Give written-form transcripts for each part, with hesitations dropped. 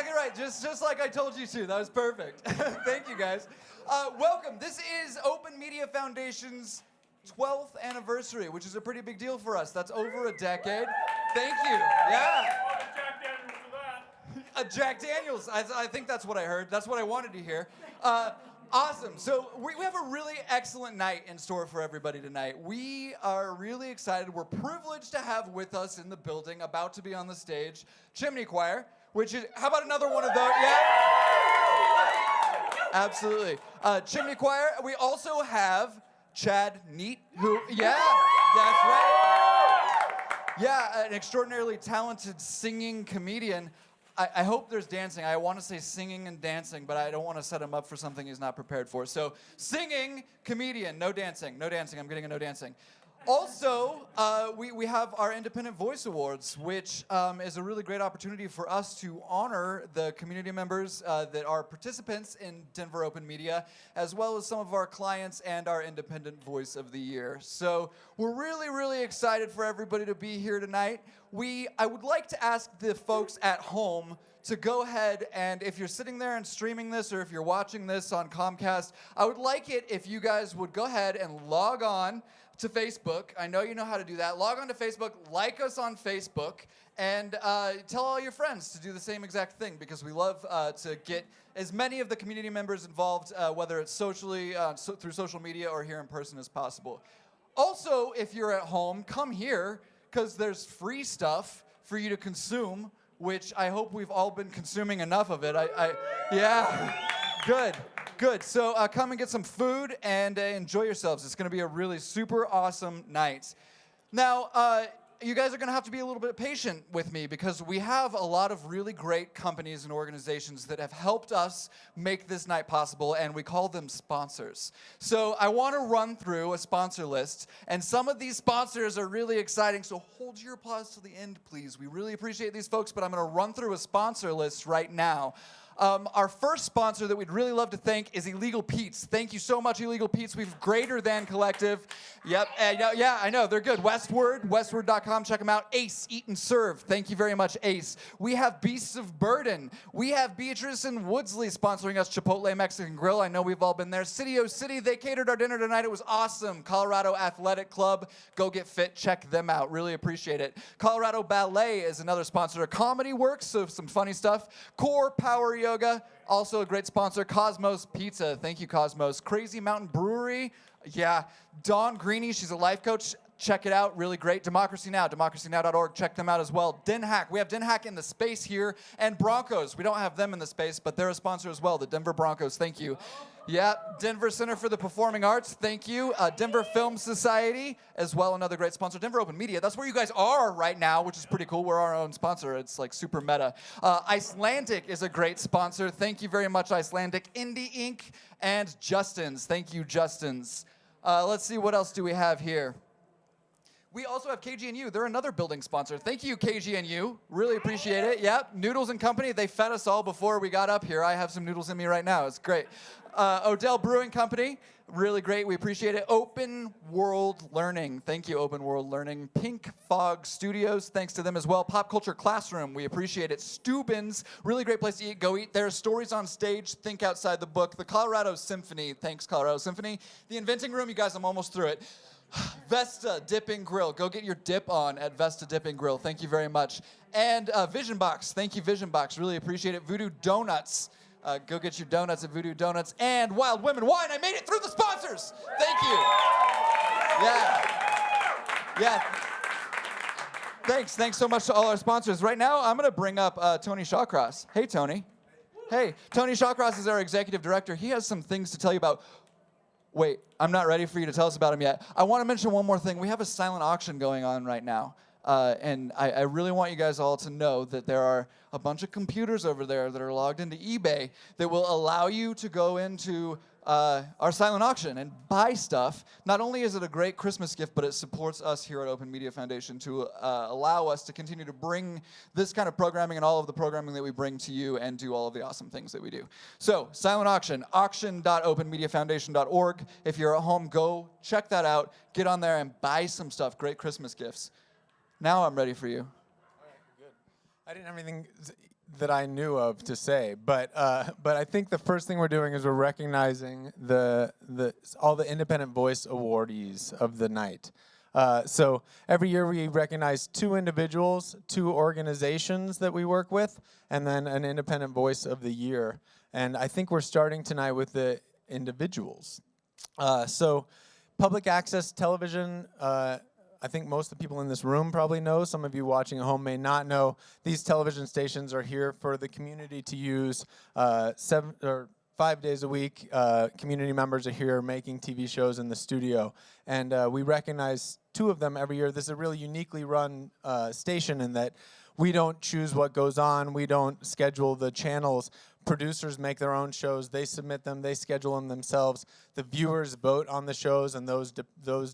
exactly right. Just like I told you to. That was perfect. Thank you, guys. Welcome. This is Open Media Foundation's 12th anniversary, which is a pretty big deal for us. That's over a decade. Thank you. Yeah. A Jack Daniels. I think that's what I heard. That's what I wanted to hear. Awesome. So we have a really excellent night in store for everybody tonight. We are really excited. We're privileged to have with us in the building, about to be on the stage, Chimney Choir, which is, how about another one of those? Yeah? Absolutely. Chimney Choir. We also have Chad Neidt, who, yeah, that's right. Yeah, an extraordinarily talented singing comedian. I hope there's dancing. I want to say singing and dancing, but I don't want to set him up for something he's not prepared for. So, singing, comedian, no dancing. No dancing. I'm getting a no dancing. Also, we have our Independent Voice Awards, which is a really great opportunity for us to honor the community members that are participants in Denver Open Media, as well as some of our clients and our Independent Voice of the Year. So we're really, really excited for everybody to be here tonight. I would like to ask the folks at home to go ahead and, if you're sitting there and streaming this, or if you're watching this on Comcast, I would like it if you guys would go ahead and log on to Facebook. I know you know how to do that. Log on to Facebook, like us on Facebook, and tell all your friends to do the same exact thing, because we love to get as many of the community members involved, whether it's socially, through social media or here in person, as possible. Also, if you're at home, come here, because there's free stuff for you to consume, which I hope we've all been consuming enough of it. Yeah, good. So come and get some food and enjoy yourselves. It's going to be a really super awesome night. Now, you guys are going to have to be a little bit patient with me, because we have a lot of really great companies and organizations that have helped us make this night possible, and we call them sponsors. So I want to run through a sponsor list, and some of these sponsors are really exciting, so hold your applause till the end, please. We really appreciate these folks, but I'm going to run through a sponsor list right now. Our first sponsor that we'd really love to thank is Illegal Pete's. Thank you so much, Illegal Pete's. We've Greater Than Collective. Yep, yeah, I know, they're good. Westward.com, check them out. Ace, Eat and Serve. Thank you very much, Ace. We have Beasts of Burden. We have Beatrice and Woodsley sponsoring us, Chipotle Mexican Grill. I know we've all been there. City O City, they catered our dinner tonight. It was awesome. Colorado Athletic Club, go get fit, check them out. Really appreciate it. Colorado Ballet is another sponsor. Comedy Works, so some funny stuff. Core Power Yoga, also a great sponsor. Cosmos Pizza, thank you, Cosmos. Crazy Mountain Brewery, yeah. Dawn Greeny, she's a life coach. Check it out, really great. Democracy Now!, democracynow.org, check them out as well. Den Hack, we have Den Hack in the space here. And Broncos, we don't have them in the space, but they're a sponsor as well, the Denver Broncos, thank you. Yeah, Denver Center for the Performing Arts, thank you. Denver Film Society, as well, another great sponsor. Denver Open Media, that's where you guys are right now, which is pretty cool. We're our own sponsor. It's like super meta. Icelandic is a great sponsor. Thank you very much, Icelandic. Indie Inc. and Justin's. Thank you, Justin's. Let's see, what else do we have here? We also have KG&U. They're another building sponsor. Thank you, KG&U. Really appreciate it. Yep, Noodles and Company. They fed us all before we got up here. I have some noodles in me right now. It's great. Odell Brewing Company. Really great. We appreciate it. Open World Learning. Thank you, Open World Learning. Pink Fog Studios. Thanks to them as well. Pop Culture Classroom. We appreciate it. Steuben's. Really great place to eat. Go eat there. Stories on Stage. Think outside the book. The Colorado Symphony. Thanks, Colorado Symphony. The Inventing Room. You guys, I'm almost through it. Vesta Dipping Grill. Go get your dip on at Vesta Dipping Grill. Thank you very much. And Vision Box. Thank you, Vision Box. Really appreciate it. Voodoo Donuts. Go get your donuts at Voodoo Donuts. And Wild Women Wine. I made it through the sponsors. Thank you. Yeah. Thanks so much to all our sponsors. Right now, I'm going to bring up Tony Shawcross. Hey, Tony. Hey, Tony Shawcross is our executive director. He has some things to tell you about. Wait, I'm not ready for you to tell us about him yet. I want to mention one more thing. We have a silent auction going on right now. And I really want you guys all to know that there are a bunch of computers over there that are logged into eBay that will allow you to go into our silent auction and buy stuff. Not only is it a great Christmas gift, but it supports us here at Open Media Foundation to allow us to continue to bring this kind of programming and all of the programming that we bring to you and do all of the awesome things that we do. So, silent auction, auction.openmediafoundation.org. If you're at home, go check that out. Get on there and buy some stuff. Great Christmas gifts. Now I'm ready for you. All right, good. I didn't have anything. that I knew of to say, but I think the first thing we're doing is we're recognizing all the independent voice awardees of the night. So every year we recognize 2 individuals, 2 organizations that we work with, and then an independent voice of the year. And I think we're starting tonight with the individuals. So public access television, I think most of the people in this room probably know. Some of you watching at home may not know. These television stations are here for the community to use 7 or 5 days a week. Community members are here making TV shows in the studio. And we recognize 2 of them every year. This is a really uniquely run station in that we don't choose what goes on. We don't schedule the channels. Producers make their own shows. They submit them. They schedule them themselves. The viewers vote on the shows, and those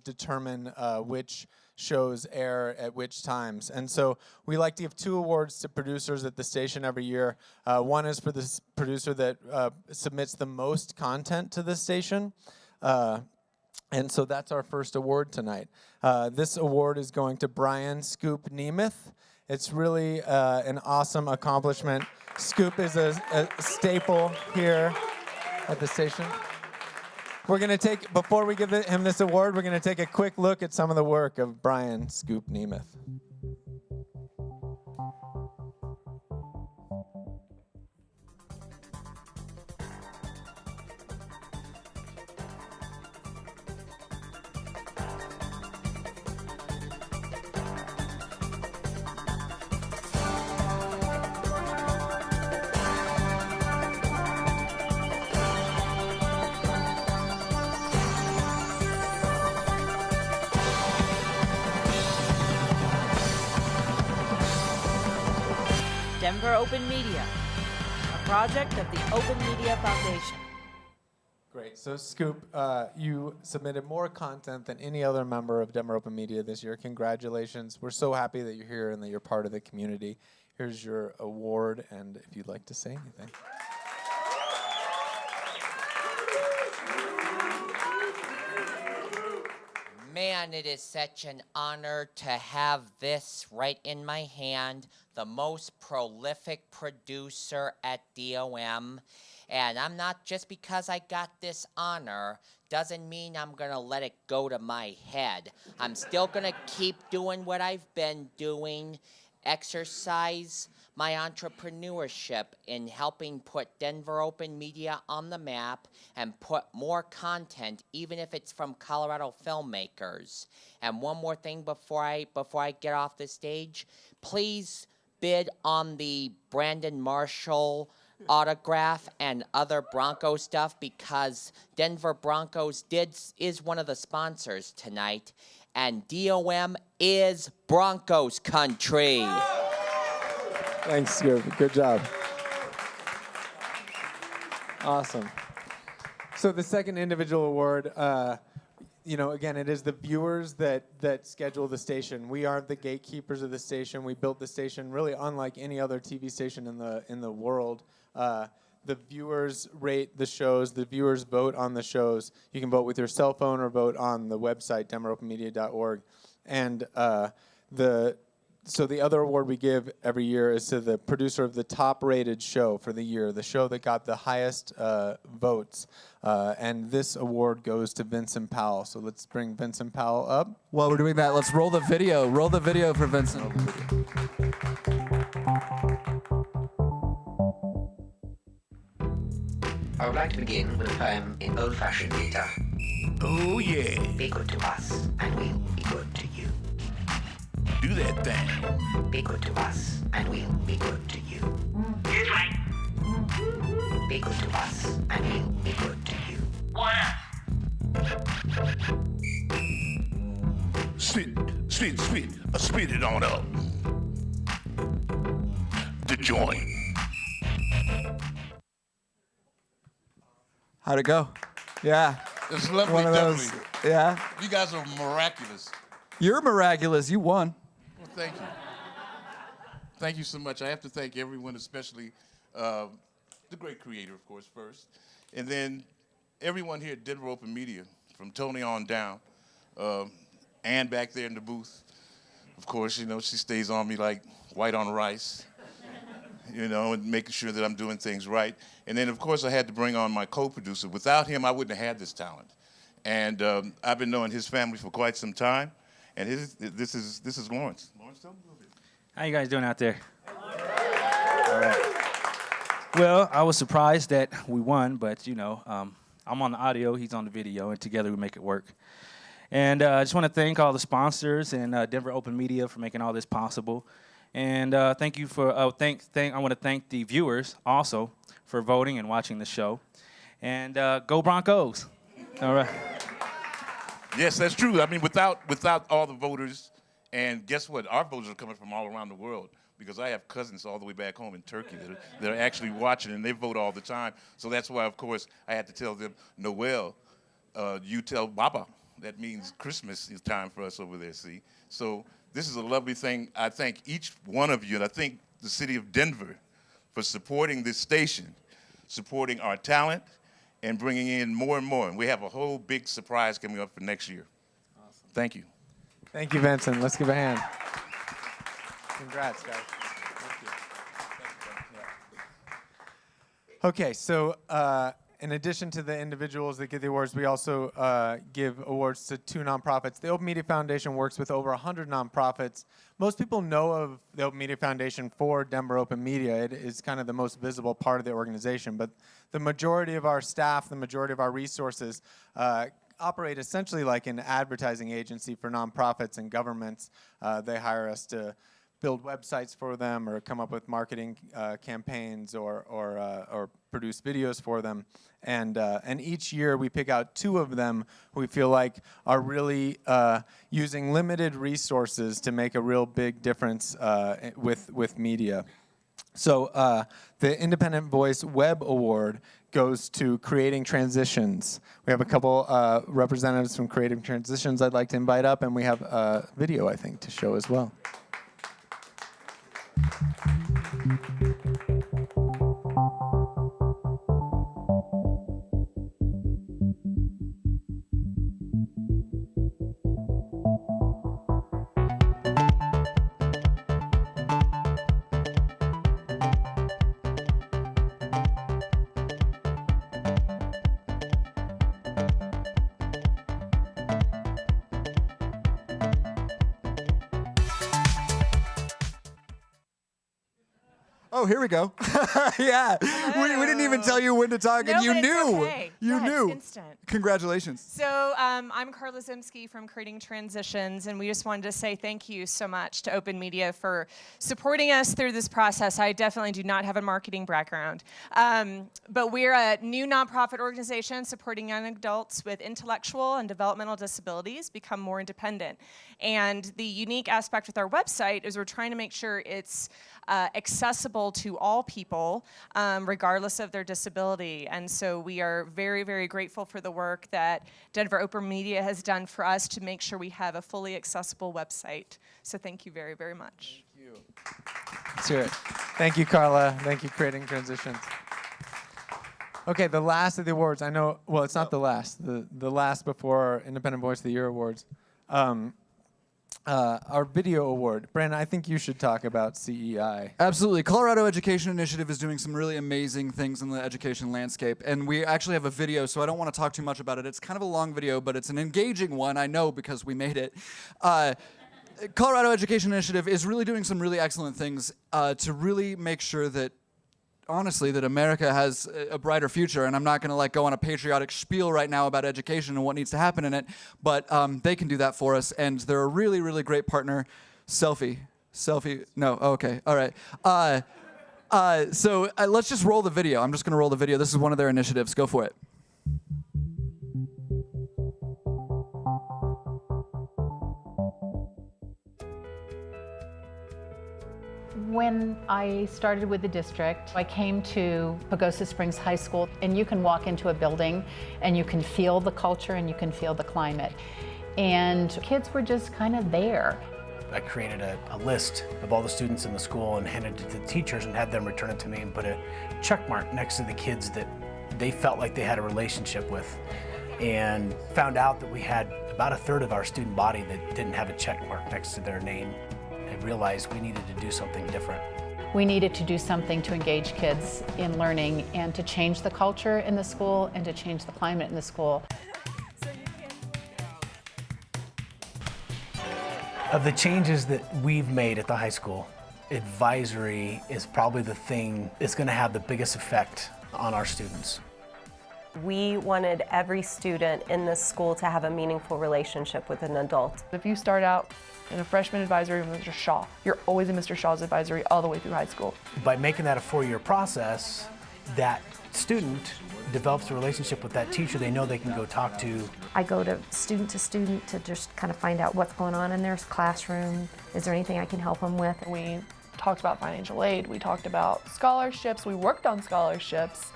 determine which shows air at which times. And so we like to give 2 awards to producers at the station every year. One is for the producer that submits the most content to the station. And so that's our first award tonight. This award is going to Brian Scoop Nemeth. It's really an awesome accomplishment. Scoop is a staple here at the station. We're going to take, before we give him this award, we're going to take a quick look at some of the work of Brian Scoop Nemeth. Denver Open Media, a project of the Open Media Foundation. Great. So, Scoop, you submitted more content than any other member of Denver Open Media this year. Congratulations. We're so happy that you're here and that you're part of the community. Here's your award, and if you'd like to say anything. Man, it is such an honor to have this right in my hand, the most prolific producer at DOM. And I'm not, just because I got this honor, doesn't mean I'm gonna let it go to my head. I'm still gonna keep doing what I've been doing, exercise my entrepreneurship in helping put Denver Open Media on the map and put more content, even if it's from Colorado filmmakers. And one more thing before I get off the stage, please bid on the Brandon Marshall autograph and other Bronco stuff, because Denver Broncos is one of the sponsors tonight, and DOM is Broncos country. Thanks, Scoop. Good job. Awesome. So the second individual award, again, it is the viewers that schedule the station. We aren't the gatekeepers of the station. We built the station really unlike any other TV station in the world. The viewers rate the shows. The viewers vote on the shows. You can vote with your cell phone or vote on the website, denveropenmedia.org. And So the other award we give every year is to the producer of the top-rated show for the year, the show that got the highest votes. And this award goes to Vincent Powell. So let's bring Vincent Powell up. While we're doing that, let's roll the video. Roll the video for Vincent. I would like to begin with a poem in old-fashioned meter. Oh, yeah. Be good to us, and we'll be good to you. Do that thing. Be good to us, and we'll be good to you. It's right. Be good to us, and we'll be good to you. What up? Spit it on up. The joint. How'd it go? Yeah. It's lovely, One of those. definitely. Yeah. You guys are miraculous. You're miraculous. You won. Well, thank you. Thank you so much. I have to thank everyone, especially the great creator, of course, first. And then everyone here at Denver Open Media, from Tony on down. Ann back there in the booth. Of course, she stays on me like white on rice. you know, and making sure that I'm doing things right. And then, of course, I had to bring on my co-producer. Without him, I wouldn't have had this talent. And I've been knowing his family for quite some time. And this is Lawrence. Lawrence, tell me a little bit. How you guys doing out there? All right. Well, I was surprised that we won, but, you know, I'm on the audio, he's on the video, and together we make it work. And I just want to thank all the sponsors and Denver Open Media for making all this possible. And thank you for, I want to thank the viewers also for voting and watching the show. And go Broncos. All right. Yes, that's true. I mean, without all the voters, and guess what? Our voters are coming from all around the world, because I have cousins all the way back home in Turkey that are actually watching, and they vote all the time. So that's why, of course, I had to tell them, Noel, you tell Baba. That means Christmas is time for us over there, see? So this is a lovely thing. I thank each one of you, and I thank the city of Denver for supporting this station, supporting our talent, and bringing in more and more. And we have a whole big surprise coming up for next year. Awesome. Thank you. Thank you, Vincent. Let's give a hand. Congrats, guys. Thank you. Okay, so in addition to the individuals that get the awards, we also give awards to 2 nonprofits. The Open Media Foundation works with over 100 nonprofits. Most people know of the Open Media Foundation for Denver Open Media. It is kind of the most visible part of the organization, but the majority of our staff, the majority of our resources operate essentially like an advertising agency for nonprofits and governments. They hire us to build websites for them, or come up with marketing campaigns, or produce videos for them. And each year we pick out 2 of them who we feel like are really using limited resources to make a real big difference with media. So the Independent Voice Web Award goes to Creating Transitions. We have a couple representatives from Creating Transitions I'd like to invite up, and we have a video, I think, to show as well. Oh, here we go. Yeah, we didn't even tell you when to talk, and you but it's knew. okay. You Yeah, knew. It's instant. Congratulations. So I'm Carla Zimsky from Creating Transitions, and we just wanted to say thank you so much to Open Media for supporting us through this process. I definitely do not have a marketing background, but we're a new nonprofit organization supporting young adults with intellectual and developmental disabilities become more independent. And the unique aspect with our website is we're trying to make sure it's accessible to all people, regardless of their disability. And so we are very, very grateful for the work that Denver Open Media has done for us to make sure we have a fully accessible website. So thank you very, very much. Thank you. Let's hear it. Thank you, Carla. Thank you, Creating Transitions. Okay, the last of the awards. I know, well, it's not the last. The last before our Independent Voice of the Year awards. Our video award. Brandon, I think you should talk about CEI. Absolutely. Colorado Education Initiative is doing some really amazing things in the education landscape, and we actually have a video, so I don't want to talk too much about it. It's kind of a long video, but it's an engaging one, I know, because we made it. Colorado Education Initiative is really doing some really excellent things to really make sure that, honestly, that America has a brighter future. And I'm not going to go on a patriotic spiel right now about education and what needs to happen in it, but they can do that for us, and they're a really, really great partner. Selfie, no, okay, all right. So let's just roll the video. I'm just going to roll the video. This is one of their initiatives. Go for it. When I started with the district, I came to Pagosa Springs High School, and you can walk into a building and you can feel the culture and you can feel the climate. And kids were just kind of there. I created a list of all the students in the school and handed it to the teachers and had them return it to me and put a check mark next to the kids that they felt like they had a relationship with. And found out that we had about a third of our student body that didn't have a check mark next to their name. I realized we needed to do something different. We needed to do something to engage kids in learning and to change the culture in the school and to change the climate in the school. Of the changes that we've made at the high school, advisory is probably the thing that's going to have the biggest effect on our students. We wanted every student in this school to have a meaningful relationship with an adult. If you start out in a freshman advisory with Mr. Shaw, you're always in Mr. Shaw's advisory all the way through high school. By making that a 4-year process, that student develops a relationship with that teacher they know they can go talk to. I go to student to just kind of find out what's going on in their classroom. Is there anything I can help them with? We talked about financial aid, we talked about scholarships, we worked on scholarships.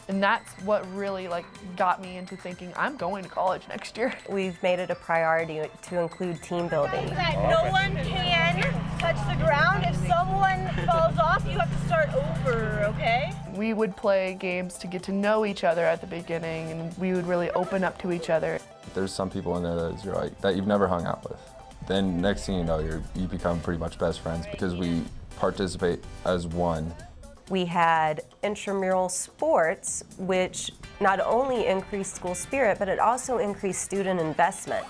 And that's what really got me into thinking I'm going to college next year. We've made it a priority to include team building. No one can touch the ground. If someone falls off, you have to start over, okay? We would play games to get to know each other at the beginning, and we would really open up to each other. There's some people in there that you've never hung out with. Then next thing you know, you become pretty much best friends because we participate as one. We had intramural sports, which not only increased school spirit, but it also increased student investment.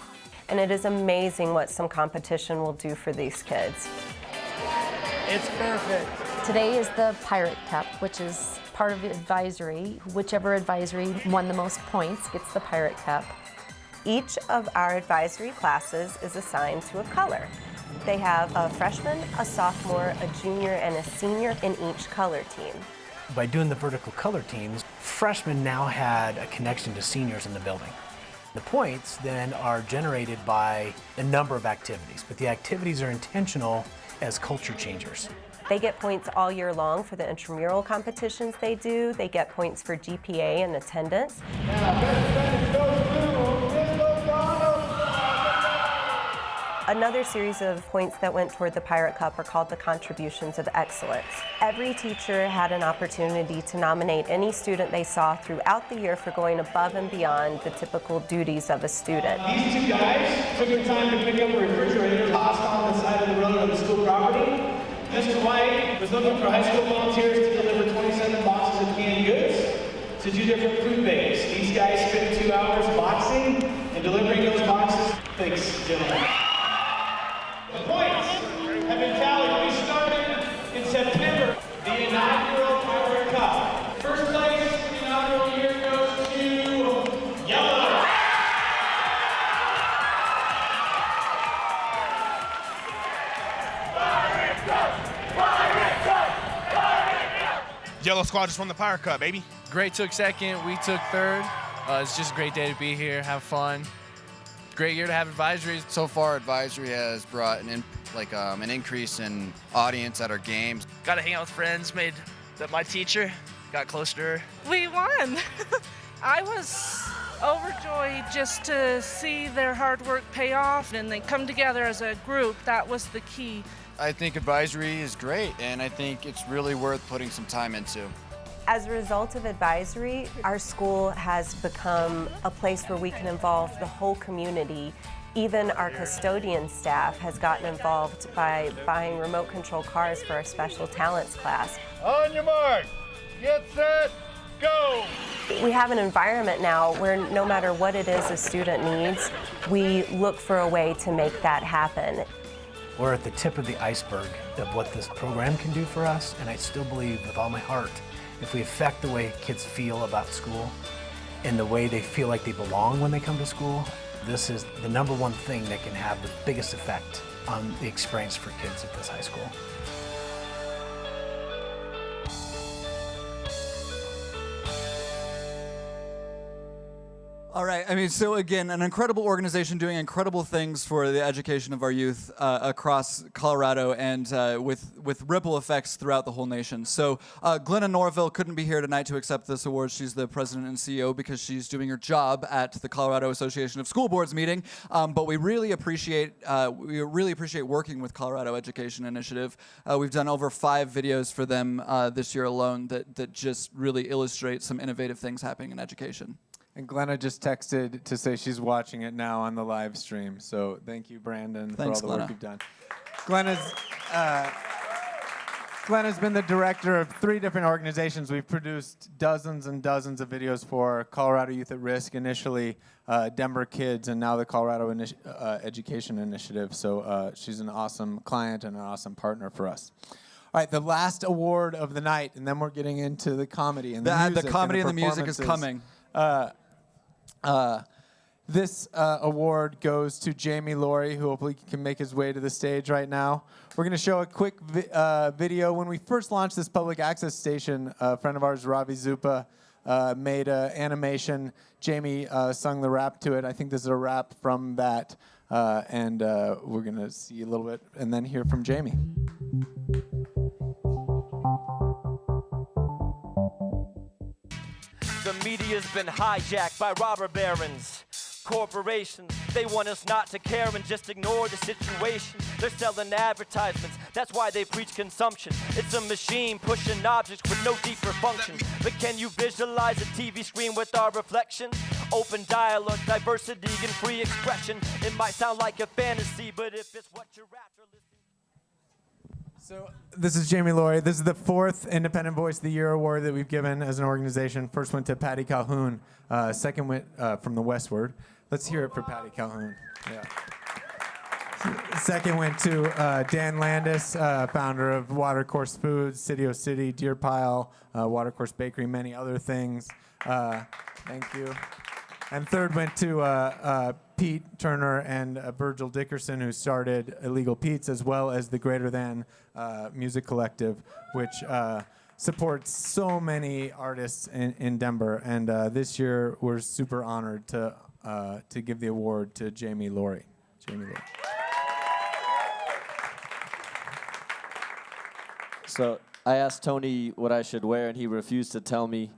And it is amazing what some competition will do for these kids. It's perfect. Today is the Pirate Cup, which is part of the advisory. Whichever advisory won the most points gets the Pirate Cup. Each of our advisory classes is assigned to a color. They have a freshman, a sophomore, a junior, and a senior in each color team. By doing the vertical color teams, freshmen now had a connection to seniors in the building. The points then are generated by a number of activities, but the activities are intentional as culture changers. They get points all year long for the intramural competitions they do. They get points for GPA and attendance. Another series of points that went toward the Pirate Cup are called the Contributions of Excellence. Every teacher had an opportunity to nominate any student they saw throughout the year for going above and beyond the typical duties of a student. These two guys took the time to pick up a refrigerator tossed on the side of the road on the school property. Mr. White was looking for high school volunteers to deliver 27 boxes of canned goods to 2 different food banks. These guys spent 2 hours boxing and delivering those boxes. Thanks, gentlemen. The points have been tallied. We started in September, the inaugural Pirate Cup. First place in the inaugural year goes to Yellow. Yellow Squad just won the Pirate Cup, baby. Gray took second, we took third. It's just a great day to be here, have fun. Great year to have advisories. So far, advisory has brought an increase in audience at our games. Got to hang out with friends, made that my teacher, got close to her. We won. I was overjoyed just to see their hard work pay off and they come together as a group. That was the key. I think advisory is great, and I think it's really worth putting some time into. As a result of advisory, our school has become a place where we can involve the whole community. Even our custodian staff has gotten involved by buying remote control cars for our special talents class. On your mark, get set, go! We have an environment now where no matter what it is a student needs, we look for a way to make that happen. We're at the tip of the iceberg of what this program can do for us, and I still believe with all my heart, if we affect the way kids feel about school and the way they feel like they belong when they come to school, this is the #1 thing that can have the biggest effect on the experience for kids at this high school. All right, I mean, so again, an incredible organization doing incredible things for the education of our youth across Colorado and with ripple effects throughout the whole nation. So Glenna Norville couldn't be here tonight to accept this award. She's the president and CEO because she's doing her job at the Colorado Association of School Boards meeting. But we really appreciate working with Colorado Education Initiative. We've done over 5 videos for them this year alone that just really illustrate some innovative things happening in education. And Glenna just texted to say she's watching it now on the live stream. So thank you, Brandon, Thanks, for all the Glenna. work you've done. Glenna's Glenn has been the director of 3 different organizations. We've produced dozens and dozens of videos for Colorado Youth at Risk, initially Denver Kids, and now the Colorado Education Initiative. So she's an awesome client and an awesome partner for us. All right, the last award of the night, and then we're getting into the comedy and the music. The comedy and the music is coming. This award goes to Jamie Laurie, who hopefully can make his way to the stage right now. We're going to show a quick video. When we first launched this public access station, a friend of ours, Ravi Zupa, made an animation. Jamie sung the rap to it. I think this is a rap from that. And we're going to see a little bit and then hear from Jamie. The media's been hijacked by robber barons. Corporations, they want us not to care and just ignore the situation. They're selling advertisements, that's why they preach consumption. It's a machine pushing objects with no deeper function. But can you visualize a TV screen with our reflection? Open dialogue, diversity, and free expression. It might sound like a fantasy, but if it's what you're after, So this is Jamie Laurie. This is the 4th Independent Voice of the Year award that we've given as an organization. First went to Patty Calhoun. Second went from the Westward. Let's hear it for Patty Calhoun. Yeah. Second went to Dan Landis, founder of Watercourse Foods, City O City, Deer Pile, Watercourse Bakery, many other things. Thank you. And third went to Pete Turner and Virgil Dickerson, who started Illegal Pete's, as well as the Greater Than Music Collective, which supports so many artists in Denver. And this year, we're super honored to give the award to Jamie Laurie. Jamie Laurie. So I asked Tony what I should wear, and he refused to tell me.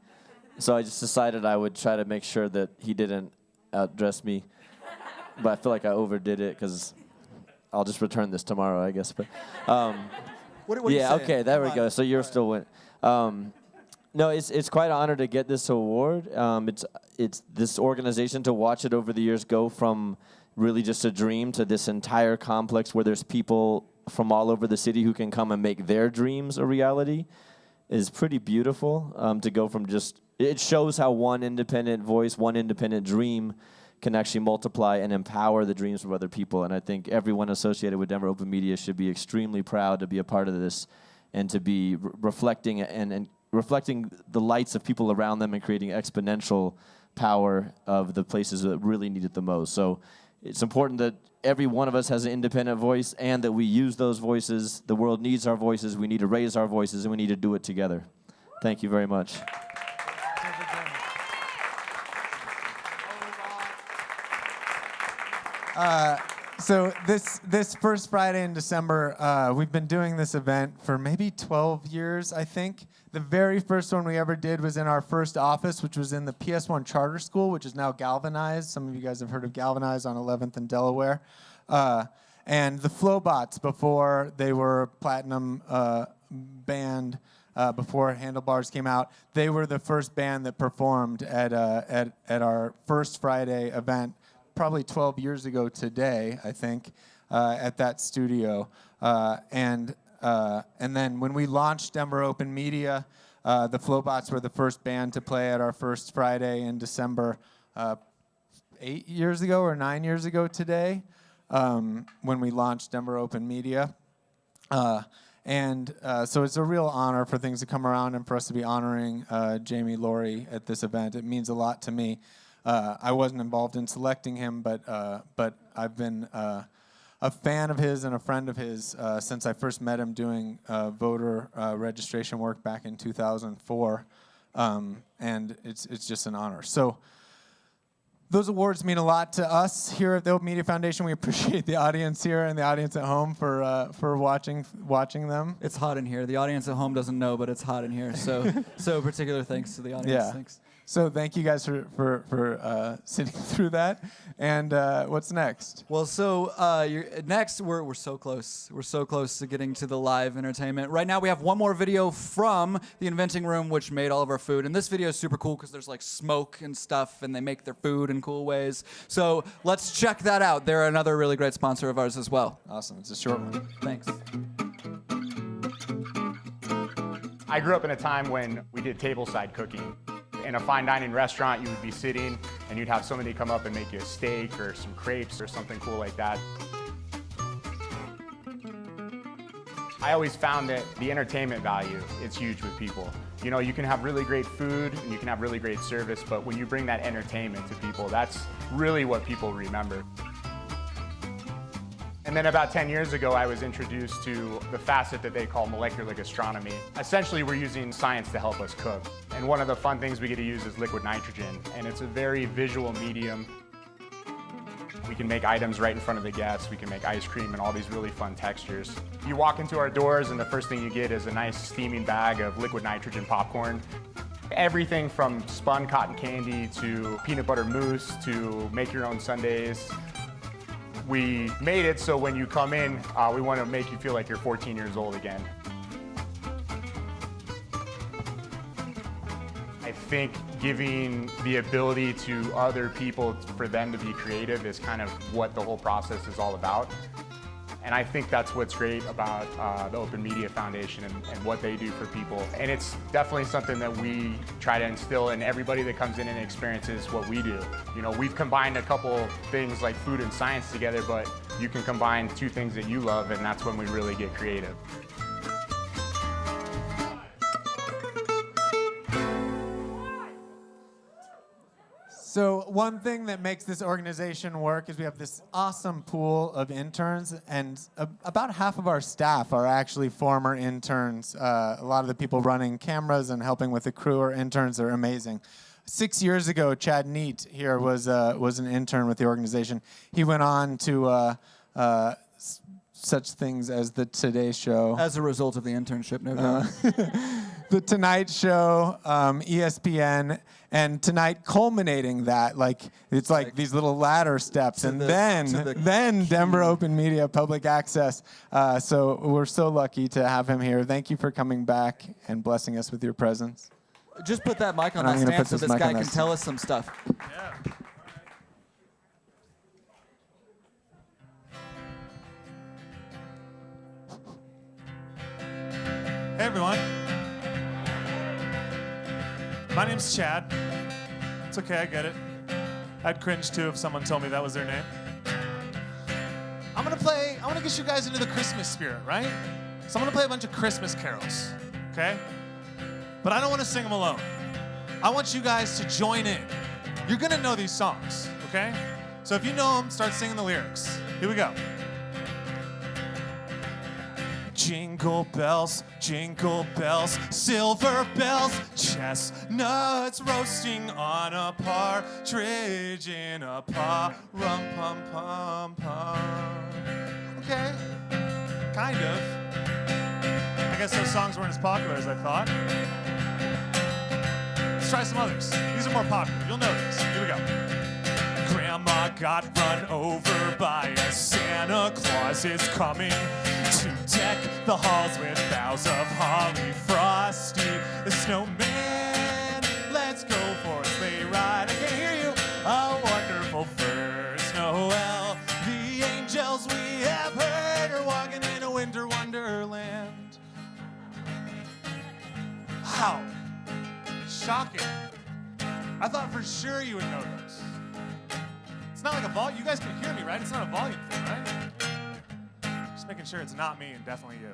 So I just decided I would try to make sure that he didn't outdress me. But I feel like I overdid it because I'll just return this tomorrow, I guess. But what are you yeah, saying? okay, there Come we on. go. So you're still winning. No, it's quite an honor to get this award. It's this organization, to watch it over the years go from really just a dream to this entire complex where there's people from all over the city who can come and make their dreams a reality is pretty beautiful. To go from just, it shows how one independent voice, one independent dream can actually multiply and empower the dreams of other people. And I think everyone associated with Denver Open Media should be extremely proud to be a part of this and to be reflecting and reflecting the lights of people around them and creating exponential power of the places that really need it the most. So it's important that every one of us has an independent voice and that we use those voices. The world needs our voices. We need to raise our voices, and we need to do it together. Thank you very much. So this first Friday in December, we've been doing this event for maybe 12 years, I think. The very first one we ever did was in our first office, which was in the PS1 Charter School, which is now Galvanized. Some of you guys have heard of Galvanized on 11th and Delaware. And the Flowbots, before they were a platinum band, before Handlebars came out, they were the first band that performed at our first Friday event, probably 12 years ago today, I think, at that studio. And then when we launched Denver Open Media, the Flowbots were the first band to play at our first Friday in December 8 years ago or 9 years ago today, when we launched Denver Open Media. So it's a real honor for things to come around and for us to be honoring Jamie Laurie at this event. It means a lot to me. I wasn't involved in selecting him, but I've been a fan of his and a friend of his since I first met him doing voter registration work back in 2004, and it's just an honor. So those awards mean a lot to us here at the Open Media Foundation. We appreciate the audience here and the audience at home for watching them. It's hot in here. The audience at home doesn't know, but it's hot in here. So particular thanks to the audience. Yeah. Thanks. So thank you guys for sitting through that. And what's next? Well, so next, we're so close. We're so close to getting to the live entertainment. Right now, we have one more video from the Inventing Room, which made all of our food. And this video is super cool because there's like smoke and stuff, and they make their food in cool ways. So let's check that out. They're another really great sponsor of ours as well. Awesome. It's a short one. Thanks. I grew up in a time when we did tableside cooking. In a fine dining restaurant, you would be sitting and you'd have somebody come up and make you a steak or some crepes or something cool like that. I always found that the entertainment value is huge with people. You know, you can have really great food and you can have really great service, but when you bring that entertainment to people, that's really what people remember. And then about 10 years ago, I was introduced to the facet that they call molecular gastronomy. Essentially, we're using science to help us cook. And one of the fun things we get to use is liquid nitrogen, and it's a very visual medium. We can make items right in front of the guests. We can make ice cream and all these really fun textures. You walk into our doors and the first thing you get is a nice steaming bag of liquid nitrogen popcorn. Everything from spun cotton candy to peanut butter mousse to make your own sundaes. We made it so when you come in, we want to make you feel like you're 14 years old again. I think giving the ability to other people for them to be creative is kind of what the whole process is all about. And I think that's what's great about the Open Media Foundation and what they do for people. And it's definitely something that we try to instill in everybody that comes in and experiences what we do. You know, we've combined a couple things like food and science together, but you can combine two things that you love, and that's when we really get creative. So one thing that makes this organization work is we have this awesome pool of interns, and about half of our staff are actually former interns. A lot of the people running cameras and helping with the crew are interns. They're amazing. 6 years ago, Chad Neidt here was an intern with the organization. He went on to such things as the Today Show. As a result of the internship, no doubt. The Tonight Show, ESPN, and tonight culminating that, like it's like these little ladder steps, and then Denver Open Media Public Access. So we're so lucky to have him here. Thank you for coming back and blessing us with your presence. Just put that mic on And that I'm gonna stand put so this this mic guy on can that tell us some stuff. Hey everyone. My name's Chad. It's okay, I get it. I'd cringe too if someone told me that was their name. I want to get you guys into the Christmas spirit, right? So I'm gonna play a bunch of Christmas carols, okay? But I don't want to sing them alone. I want you guys to join in. You're gonna know these songs, okay? So if you know them, start singing the lyrics. Here we go. Jingle bells, silver bells, chestnuts roasting on a partridge in a rum pum pum pum. Okay, kind of. I guess those songs weren't as popular as I thought. Let's try some others. These are more popular. You'll know these. Here we go. Grandma got run over by a Santa Claus is coming to deck the halls with boughs of holly. Frosty the snowman, let's go for a sleigh ride. I can't hear you. A wonderful first Noel. The angels we have heard are walking in a winter wonderland. Wow. Shocking. I thought for sure you would know those. It's not like a volume. You guys can hear me, right? It's not a volume thing, right? Just making sure it's not me and definitely you.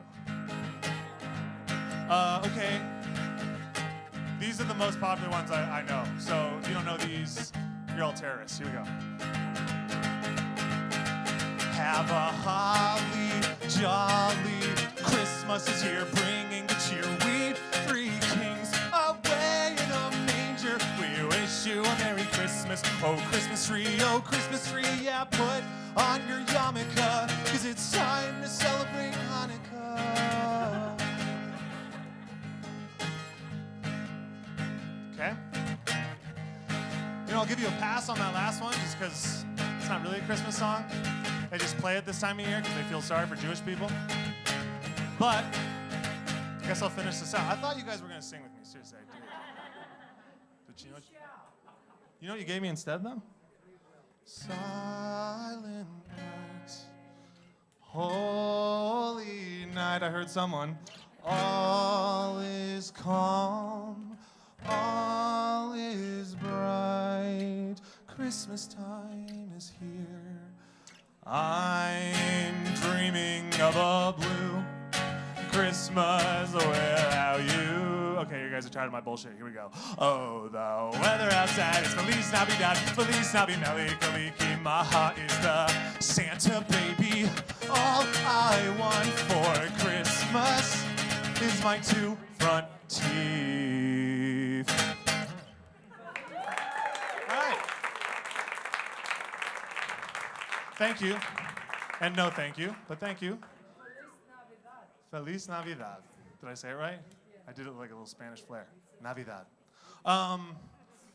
Okay. These are the most popular ones I know. So if you don't know these, you're all terrorists. Here we go. Have a holly jolly Christmas is here, bringing the cheer. We three kings away in a manger. We wish you a Merry Christmas. Oh, Christmas tree, yeah, put on your yarmulke, 'cause it's time to celebrate Hanukkah. Okay? You know, I'll give you a pass on that last one just because it's not really a Christmas song. They just play it this time of year because they feel sorry for Jewish people. But I guess I'll finish this out. I thought you guys were going to sing with me. Seriously, I did. But you know what you gave me instead, though? Silent night, holy night. I heard someone. All is calm, all is bright. Christmas time is here. I'm dreaming of a blue Christmas without you. Okay, you guys are tired of my bullshit. Here we go. Oh, the weather outside is Feliz Navidad, Feliz Navidad, Melancholy. My heart is the Santa baby. All I want for Christmas is my 2 front teeth. All right. Thank you. And no thank you, but thank you. Feliz Navidad. Did I say it right? I did it like a little Spanish flair. Navidad.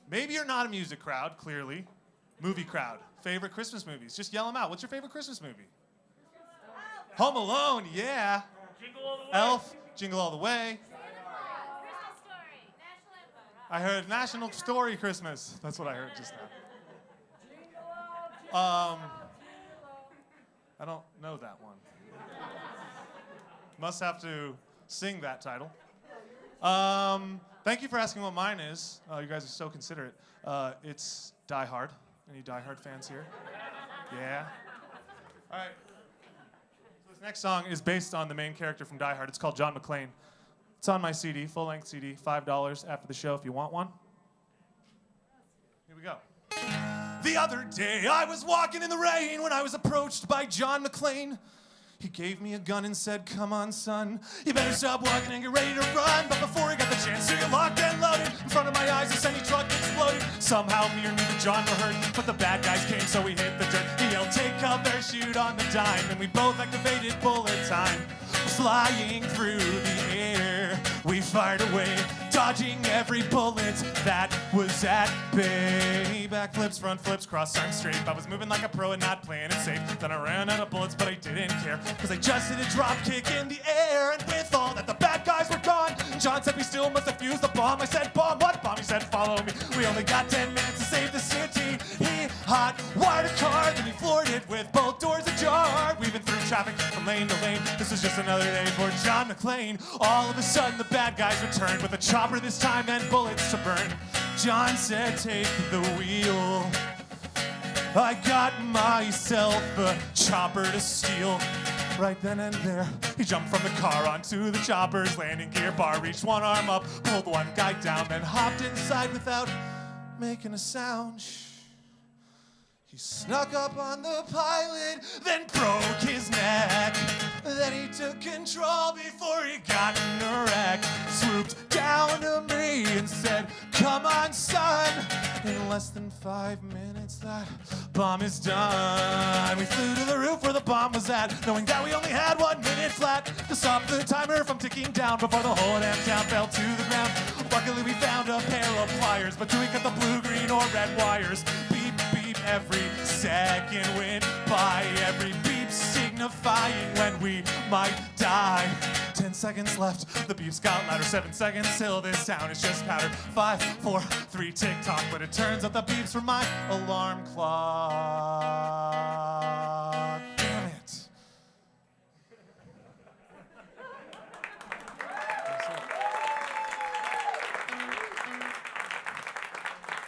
Maybe you're not a music crowd, clearly. Movie crowd. Favorite Christmas movies? Just yell them out. What's your favorite Christmas movie? Home Alone, yeah. Jingle All the Way. Elf, Jingle All the Way. Christmas Story, National Anthem. I heard National Story Christmas. That's what I heard just now. I don't know that one. Must have to sing that title. Thank you for asking what mine is. You guys are so considerate. It's Die Hard. Any Die Hard fans here? Yeah. All right. So this next song is based on the main character from Die Hard. It's called John McClane. It's on my CD, full-length CD, $5 after the show if you want one. Here we go. The other day I was walking in the rain when I was approached by John McClane. He gave me a gun and said, come on, son, you better stop walking and get ready to run. But before he got the chance to get locked and loaded, in front of my eyes a semi-truck exploded. Somehow me and John were hurt, but the bad guys came, so we hit the dirt. He yelled, take cover, shoot on the dime, and we both activated bullet time. Flying through the air, we fired away, dodging every bullet that was at bay. Backflips, front flips, cross arms straight. I was moving like a pro and not playing it safe. Then I ran out of bullets, but I didn't care, cause I just hit a drop kick in the air. And with all that, the bad guys were gone. John said we still must have fused the bomb. I said, bomb, what bomb? He said, follow me. We only got 10 minutes to save the city. He hot wired a car, then he floored it with both doors ajar. Weaving through traffic from lane to lane. This was just another day for John McClane. All of a sudden, the bad guys returned with a chopper this time and bullets to burn. John said, take the wheel. I got myself a chopper to steal. Right then and there, he jumped from the car onto the chopper's landing gear bar, reached one arm up, pulled one guy down, then hopped inside without making a sound. He snuck up on the pilot, then broke his neck. Then he took control before he got in a wreck. Swooped down to me and said, come on, son. In less than 5 minutes, that bomb is done. We flew to the roof where the bomb was at, knowing that we only had 1 minute flat to stop the timer from ticking down before the whole damn town fell to the ground. Luckily, we found a pair of pliers, but do we cut the blue, green, or red wires? Beep, beep, every second went by. Every beep signifying when we might die. 10 seconds left, the beeps got louder. 7 seconds till this town is just powder. 5, 4, 3, tick-tock. But it turns out the beeps were my alarm clock. Damn it.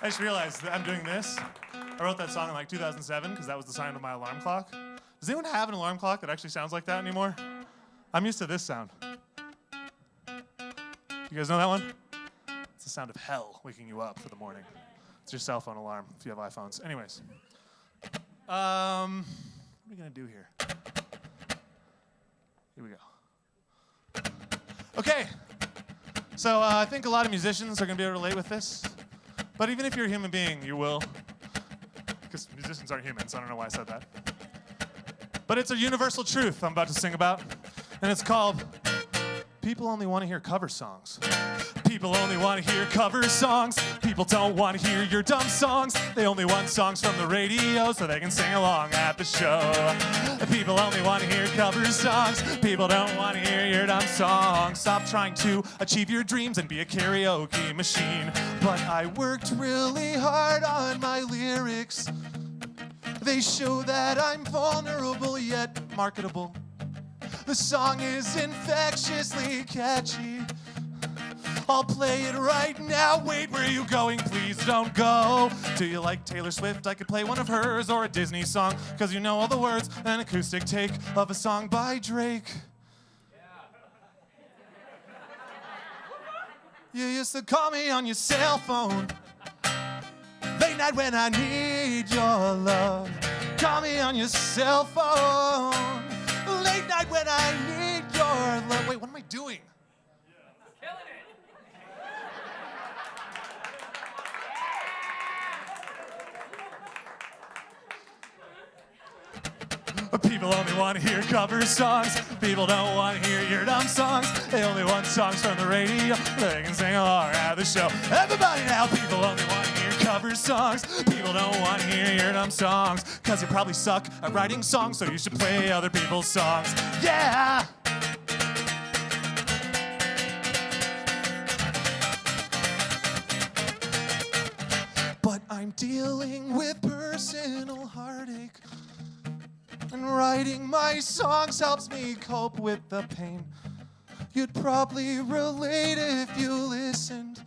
I just realized that I'm doing this. I wrote that song in like 2007 because that was the sound of my alarm clock. Does anyone have an alarm clock that actually sounds like that anymore? I'm used to this sound. You guys know that one? It's the sound of hell waking you up for the morning. It's your cell phone alarm if you have iPhones. Anyways. What are we going to do here? Here we go. Okay. So I think a lot of musicians are going to be able to relate with this. But even if you're a human being, you will. Because musicians aren't humans. I don't know why I said that. But it's a universal truth I'm about to sing about. And it's called People Only Want to Hear Cover Songs. People only want to hear cover songs. People don't want to hear your dumb songs. They only want songs from the radio so they can sing along at the show. People only want to hear cover songs. People don't want to hear your dumb songs. Stop trying to achieve your dreams and be a karaoke machine. But I worked really hard on my lyrics. They show that I'm vulnerable yet marketable. The song is infectiously catchy. I'll play it right now. Wait, where are you going? Please don't go. Do you like Taylor Swift? I could play one of hers or a Disney song, cause you know all the words. An acoustic take of a song by Drake. You used to call me on your cell phone. Late night when I need your love. Call me on your cell phone. Late night when I need your love. Wait, what am I doing? People only want to hear cover songs. People don't want to hear your dumb songs. They only want songs from the radio. They can sing along at the show. Everybody now, people only want to hear cover songs. People don't want to hear your dumb songs. Cause you probably suck at writing songs, so you should play other people's songs. Yeah! But I'm dealing with personal heartache. And writing my songs helps me cope with the pain. You'd probably relate if you listened.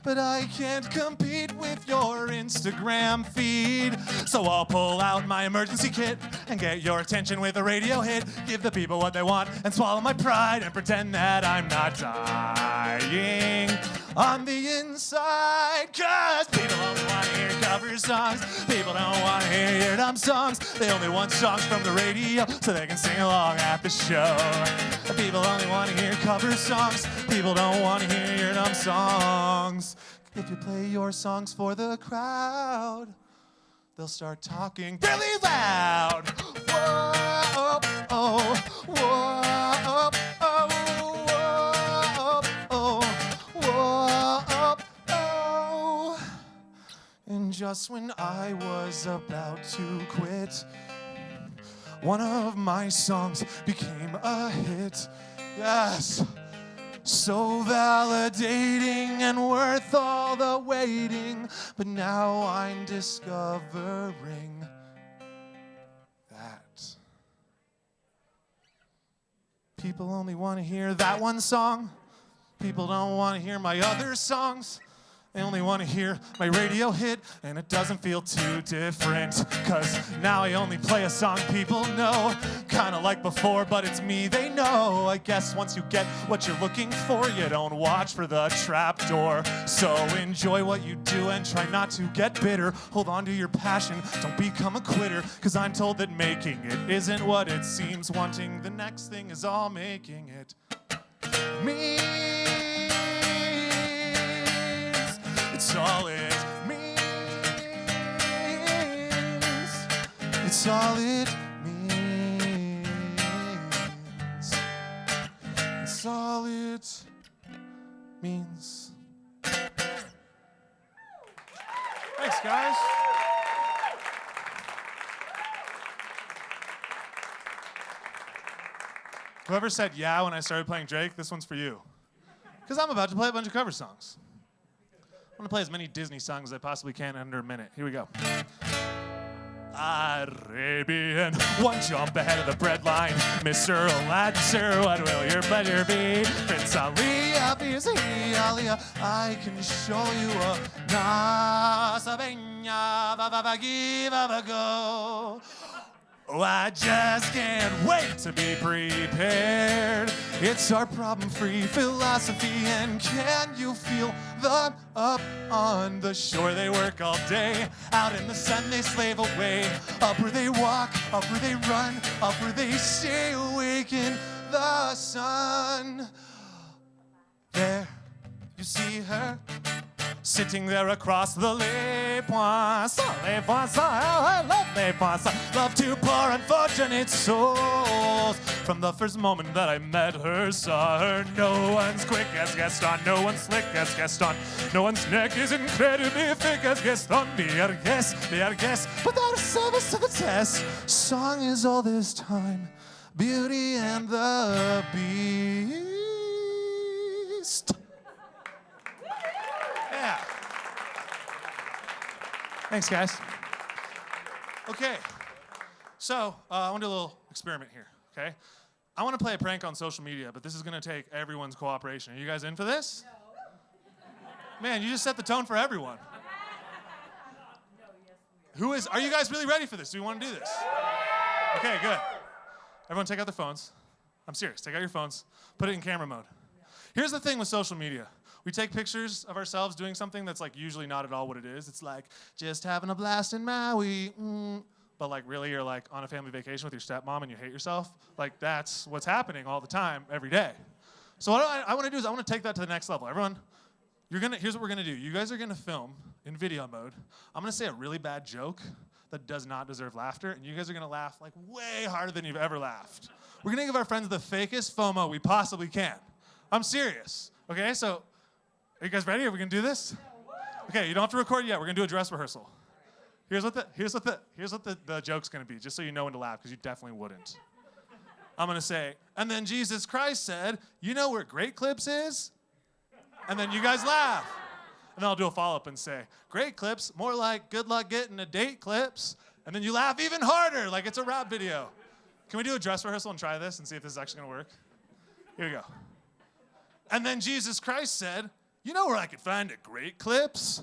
But I can't compete with your Instagram feed. So I'll pull out my emergency kit and get your attention with a radio hit. Give the people what they want and swallow my pride and pretend that I'm not dying on the inside. Cause people only want to hear cover songs. People don't want to hear your dumb songs. They only want songs from the radio so they can sing along at the show. People only want to hear cover songs. People don't want to hear your dumb songs. If you play your songs for the crowd, they'll start talking really loud. Whoa, oh, whoa, oh, oh, whoa, oh, whoa, oh. And just when I was about to quit, one of my songs became a hit. Yes. So validating and worth all the waiting. But now I'm discovering that people only want to hear that one song. People don't want to hear my other songs. They only want to hear my radio hit, and it doesn't feel too different. Cause now I only play a song people know. Kinda like before, but it's me they know. I guess once you get what you're looking for, you don't watch for the trapdoor. So enjoy what you do and try not to get bitter. Hold on to your passion, don't become a quitter. Cause I'm told that making it isn't what it seems. Wanting the next thing is all making it me. It's all it means. It's all it means. It's all it means. Thanks, guys. Whoever said yeah when I started playing Drake, this one's for you. Because I'm about to play a bunch of cover songs. I'm gonna play as many Disney songs as I possibly can in under a minute. Here we go. Arabian, one jump ahead of the breadline. Mr. Aladdin, sir, what will your pleasure be? Prince Ali, Aliyah, I can show you a Nasabenya, give a go. Oh, I just can't wait to be prepared. It's our problem-free philosophy, and can you feel them up on the shore? They work all day, out in the sun they slave away. Up where they walk, up where they run, up where they stay awake in the sun. There, you see her, sitting there across the les poissons, les poissons, I love les poissons. Love to pour unfortunate souls. From the first moment that I met her, saw her. No one's quick as Gaston, no one's slick as Gaston. No one's neck is incredibly thick as Gaston. Be our guest, without a service to the test. Song is all this time, Beauty and the Beast. Yeah. Thanks, guys. Okay. So, I want to do a little experiment here, okay? I want to play a prank on social media, but this is going to take everyone's cooperation. Are you guys in for this? No. Man, you just set the tone for everyone. Are you guys really ready for this? Do you want to do this? Okay, good. Everyone take out their phones. I'm serious, take out your phones. Put it in camera mode. Here's the thing with social media. We take pictures of ourselves doing something that's like usually not at all what it is. It's like, just having a blast in Maui. But like really you're like on a family vacation with your stepmom and you hate yourself. Like that's what's happening all the time, every day. So what I want to do is I want to take that to the next level. Everyone, here's what we're gonna do. You guys are gonna film in video mode. I'm gonna say a really bad joke that does not deserve laughter, and you guys are gonna laugh like way harder than you've ever laughed. We're gonna give our friends the fakest FOMO we possibly can. I'm serious. Okay, so are you guys ready? Are we gonna do this? Okay, you don't have to record yet. We're gonna do a dress rehearsal. Here's what the joke's gonna be, just so you know when to laugh, because you definitely wouldn't. I'm gonna say, and then Jesus Christ said, you know where Great Clips is? And then you guys laugh. And then I'll do a follow-up and say, Great Clips, more like good luck getting a date clips. And then you laugh even harder, like it's a rap video. Can we do a dress rehearsal and try this and see if this is actually gonna work? Here we go. And then Jesus Christ said, you know where I could find a Great Clips?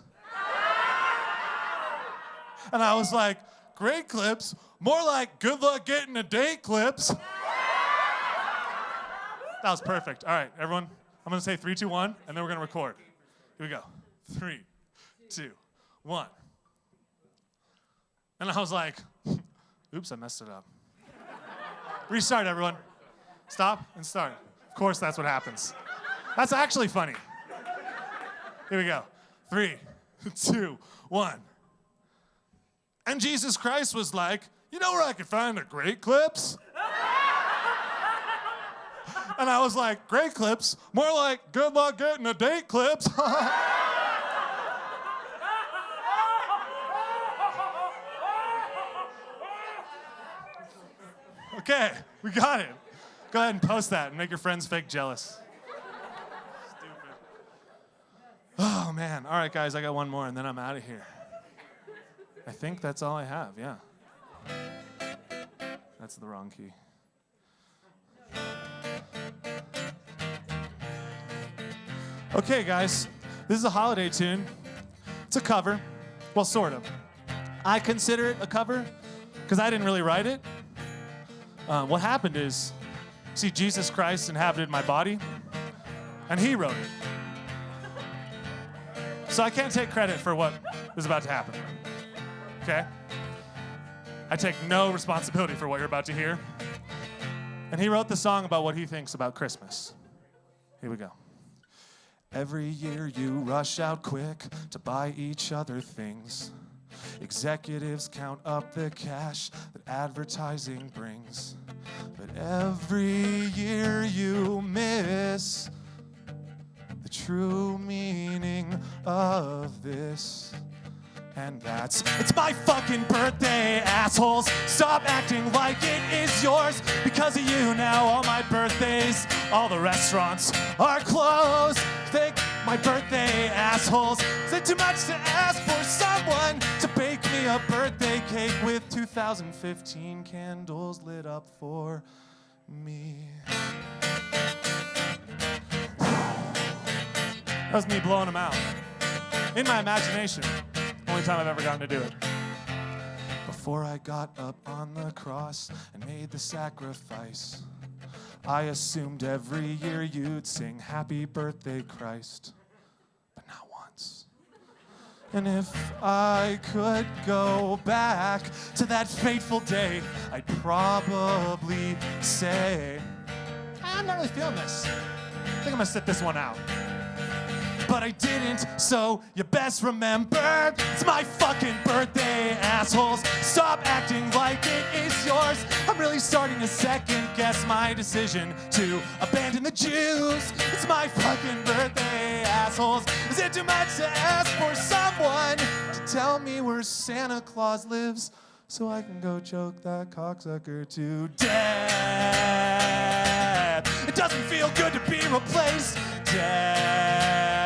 And I was like, Great Clips? More like good luck getting a date clips. That was perfect. All right, everyone, I'm gonna say 3, 2, 1, and then we're gonna record. Here we go. 3, 2, 1. And I was like, oops, I messed it up. Restart, everyone. Stop and start. Of course, that's what happens. That's actually funny. Here we go. 3, 2, 1. And Jesus Christ was like, you know where I could find a Great Clips? And I was like, Great Clips? More like good luck getting a date clips. Okay, we got it. Go ahead and post that and make your friends fake jealous. Stupid. Oh, man. All right, guys, I got one more, and then I'm out of here. I think that's all I have, yeah. That's the wrong key. Okay, guys, this is a holiday tune. It's a cover. Well, sort of. I consider it a cover because I didn't really write it. What happened is, see, Jesus Christ inhabited my body, and he wrote it. So I can't take credit for what is about to happen. Okay? I take no responsibility for what you're about to hear. And he wrote the song about what he thinks about Christmas. Here we go. Every year you rush out quick to buy each other things. Executives count up the cash that advertising brings. But every year you miss the true meaning of this. And it's my fucking birthday, assholes. Stop acting like it is yours. Because of you now, all my birthdays, all the restaurants are closed. Thank my birthday, assholes. Is it too much to ask for someone to bake me a birthday cake with 2015 candles lit up for me? That was me blowing them out. In my imagination. Only time I've ever gotten to do it. Before I got up on the cross and made the sacrifice, I assumed every year you'd sing Happy Birthday, Christ, but not once. And if I could go back to that fateful day, I'd probably say, I'm not really feeling this. I think I'm gonna sit this one out. But I didn't, so you best remember, it's my fucking birthday, assholes. Stop acting like it is yours. I'm really starting to second guess my decision to abandon the Jews. It's my fucking birthday, assholes. Is it too much to ask for someone to tell me where Santa Claus lives so I can go choke that cocksucker to death? It doesn't feel good to be replaced. Death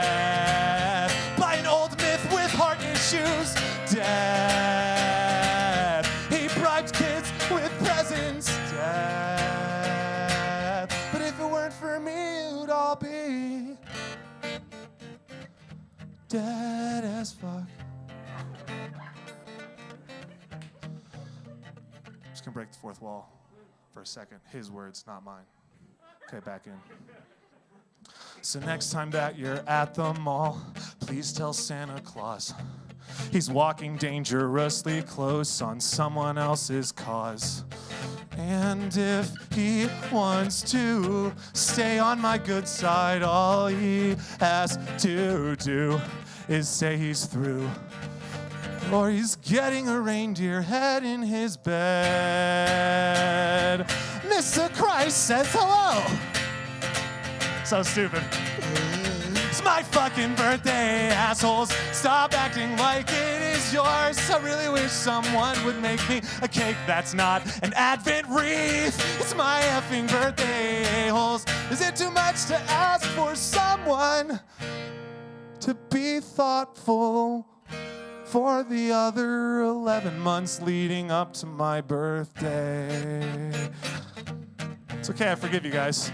by an old myth with heart issues. Death. He bribed kids with presents. Death. dead as fuck. Just gonna break the fourth wall for a second. His words, not mine. Okay, back in. So next time that you're at the mall, please tell Santa Claus he's walking dangerously close on someone else's cause. And if he wants to stay on my good side, all he has to do is say he's through. Or he's getting a reindeer head in his bed. Mr. Christ says hello. So stupid. It's my fucking birthday, assholes. Stop acting like it is yours. I really wish someone would make me a cake that's not an Advent wreath. It's my effing birthday, a-holes. Is it too much to ask for someone to be thoughtful for the other 11 months leading up to my birthday? It's okay, I forgive you guys.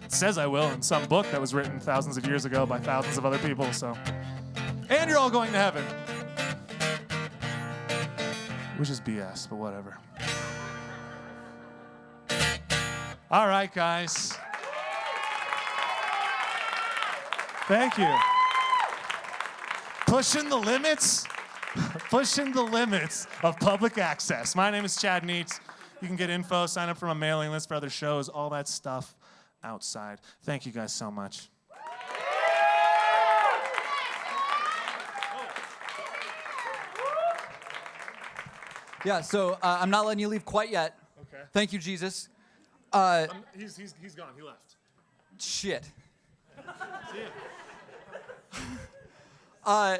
It says I will in some book that was written thousands of years ago by thousands of other people, so. And you're all going to heaven. Which is BS, but whatever. All right, guys. Thank you. Pushing the limits of public access. My name is Chad Neidt. You can get info, sign up for my mailing list for other shows, all that stuff outside. Thank you guys so much. Yeah, so I'm not letting you leave quite yet. Okay. Thank you, Jesus. He's gone. He left. Shit. See ya.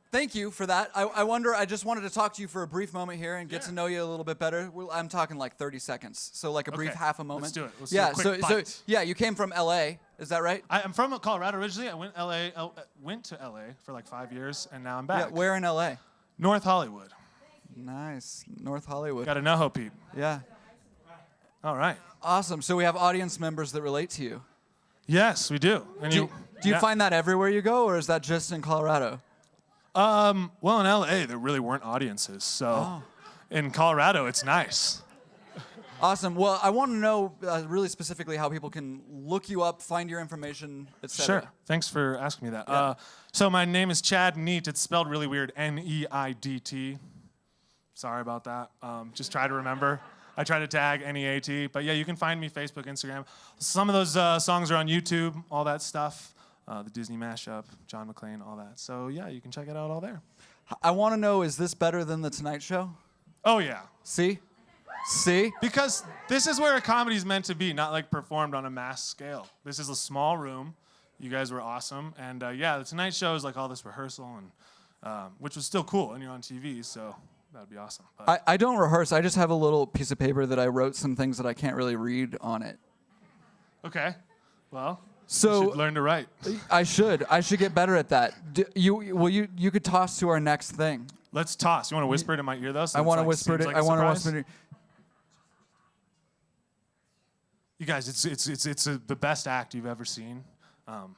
Thank you for that. I just wanted to talk to you for a brief moment here and get to know you a little bit better. I'm talking like 30 seconds, so like a brief half a moment. Let's do it. Let's yeah, do a quick bite. so yeah, you came from LA, is that right? I'm from Colorado originally. I went to LA for like 5 years, and now I'm back. Yeah, where in LA? North Hollywood. Nice, North Hollywood. Got a NoHo Pete. Yeah. All right. Awesome. So we have audience members that relate to you. Yes, we do. And do you find that everywhere you go, or is that just in Colorado? Well, in LA, there really weren't audiences, so in Colorado, it's nice. Awesome. Well, I want to know really specifically how people can look you up, find your information, etc. Sure. Thanks for asking me that. Yeah. So my name is Chad Neidt. It's spelled really weird, Neidt. Sorry about that. Just try to remember. I try to tag N-E-A-T. But yeah, you can find me Facebook, Instagram. Some of those songs are on YouTube, all that stuff. The Disney mashup, John McClane, all that. So yeah, you can check it out all there. I want to know, is this better than The Tonight Show? Oh yeah. See? See? Because this is where a comedy's meant to be, not like performed on a mass scale. This is a small room. You guys were awesome. And yeah, The Tonight Show is like all this rehearsal, and which was still cool, and you're on TV, so that'd be awesome. But I don't rehearse. I just have a little piece of paper that I wrote some things that I can't really read on it. Okay. Well, so you should learn to write. I should get better at that. You could toss to our next thing. Let's toss. You want to whisper it in my ear though? So I want to like, whisper it. like I want to surprise? whisper it. You guys, it's the best act you've ever seen. I'm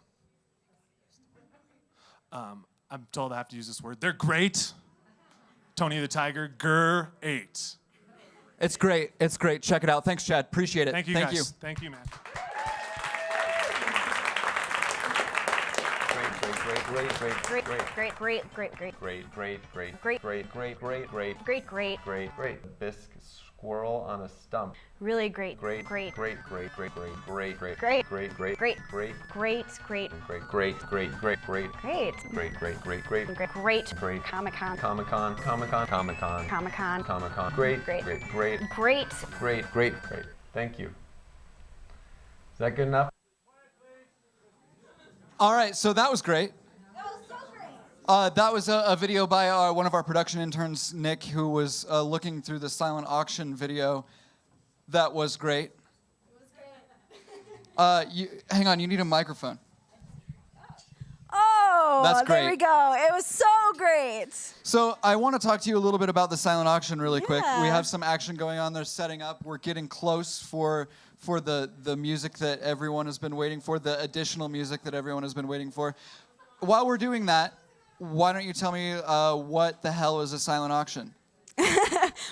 told I have to use this word. They're great. Tony the Tiger, great. It's great. It's great. Check it out. Thanks, Chad. Appreciate it. Thank you, guys. Thank you, man. Great. Bisque squirrel on a stump. Really great. Great. Great. Great. Great. Great. Comic-Con. Great. Thank you. Is that good enough? All right, so that was great. That was a video by one of our production interns, Nick, who was looking through the silent auction video. That was great. Hang on, you need a microphone. Oh, That's great. There we go. It was so great. So I want to talk to you a little bit about the silent auction really quick. Yeah. We have some action going on. They're setting up. We're getting close for the music that everyone has been waiting for, the additional music that everyone has been waiting for. while we're doing that, why don't you tell me what the hell is a silent auction?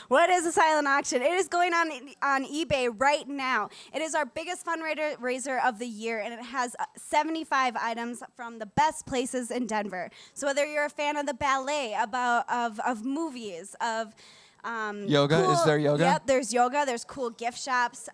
What is a silent auction? It is going on eBay right now. It is our biggest fundraiser of the year, and it has 75 items from the best places in Denver. So whether you're a fan of the ballet, of movies, of yoga, cool, is there yoga? Yep, there's yoga. There's cool gift shops.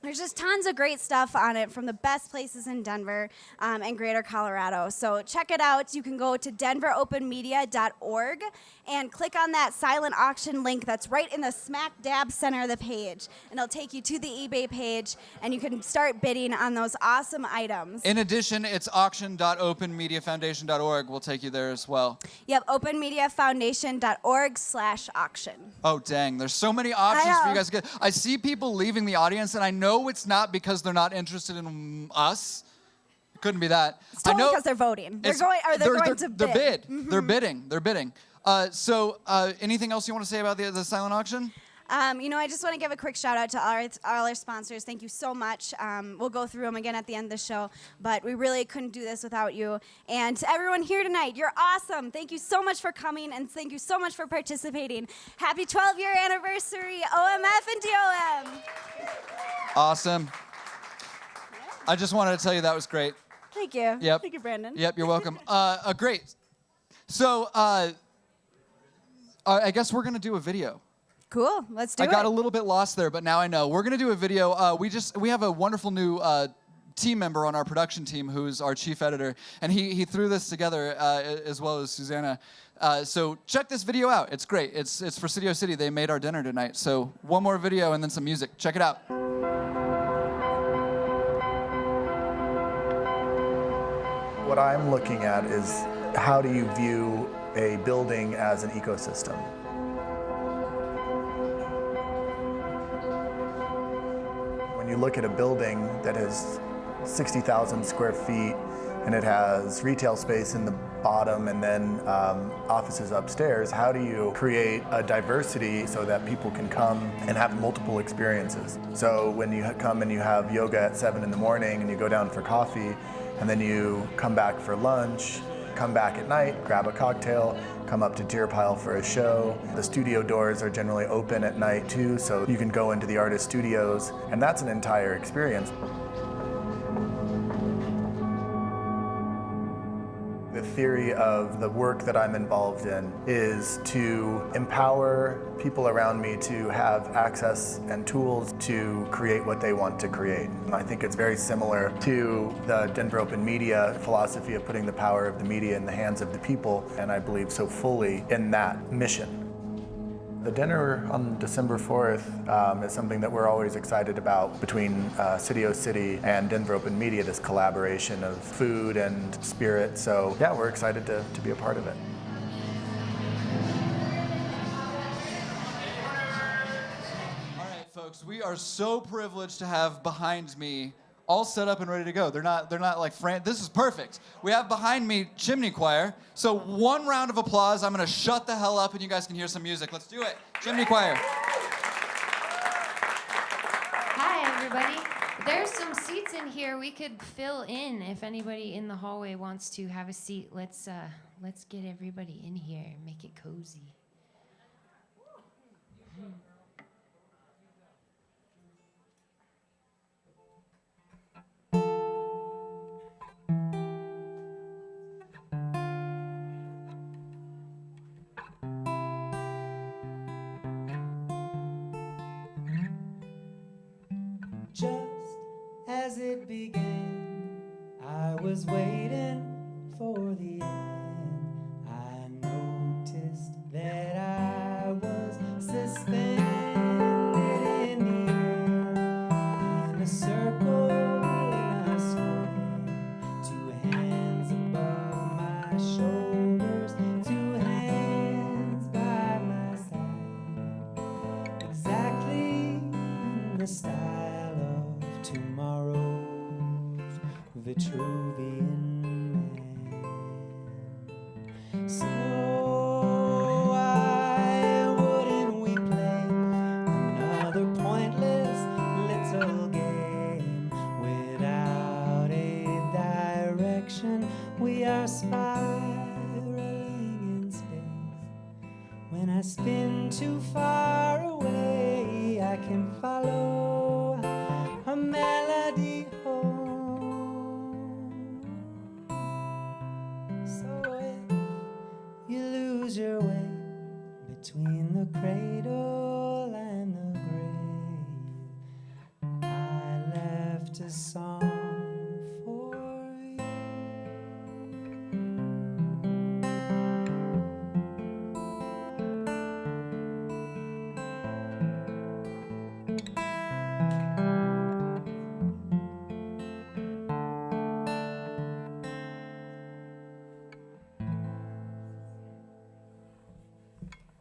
There's just tons of great stuff on it from the best places in Denver and Greater Colorado. So check it out. You can go to denveropenmedia.org and click on that silent auction link that's right in the smack dab center of the page. And it'll take you to the eBay page, and you can start bidding on those awesome items. In addition, it's auction.openmediafoundation.org. We'll take you there as well. Yep, openmediafoundation.org/auction. Oh, dang. There's so many options for you guys to get. I see people leaving the audience, and I know it's not because they're not interested in us. It couldn't be that. It's totally because they're voting. They're going to bid. Mm-hmm. They're bidding. So anything else you want to say about the silent auction? I just want to give a quick shout out to all our sponsors. Thank you so much. We'll go through them again at the end of the show, but we really couldn't do this without you. And to everyone here tonight, you're awesome. Thank you so much for coming, and thank you so much for participating. Happy 12-year anniversary, OMF and DOM. Awesome. I just wanted to tell you that was great. Thank you. Yep. Thank you, Brandon. Yep, you're welcome. Great. So I guess we're going to do a video. Cool. Let's do it. I got a little bit lost there, but now I know. We're going to do a video. We have a wonderful new team member on our production team who's our chief editor, and he threw this together as well as Susanna. So check this video out. It's great. It's for City O City. They made our dinner tonight. So one more video and then some music. Check it out. What I'm looking at is how do you view a building as an ecosystem? When you look at a building that is 60,000 square feet and it has retail space in the bottom and then offices upstairs, how do you create a diversity so that people can come and have multiple experiences? So when you come and you have yoga at 7 in the morning and you go down for coffee, and then you come back for lunch, come back at night, grab a cocktail, come up to Deer Pile for a show. The studio doors are generally open at night too, so you can go into the artist studios, and that's an entire experience. The theory of the work that I'm involved in is to empower people around me to have access and tools to create what they want to create. And I think it's very similar to the Denver Open Media philosophy of putting the power of the media in the hands of the people, and I believe so fully in that mission. The dinner on December 4th is something that we're always excited about between City O City and Denver Open Media, this collaboration of food and spirit. So yeah, we're excited to be a part of it. All right, folks, we are so privileged to have behind me all set up and ready to go. They're not like this is perfect. We have behind me Chimney Choir. So one round of applause. I'm gonna shut the hell up and you guys can hear some music. Let's do it. Chimney Choir. Hi, everybody. There's some seats in here we could fill in. If anybody in the hallway wants to have a seat, let's get everybody in here and make it cozy. Just as it began, I was waiting for the end. I noticed that I was suspended in the air, in a circle I swam, two hands above my shoulders, two hands by my side, exactly in the style of tomorrow's Vitruvian man. So why wouldn't we play another pointless little game without a direction? We are I spin too far away, I can follow a melody home. So if you lose your way between the cradle and the grave, I left a song for you.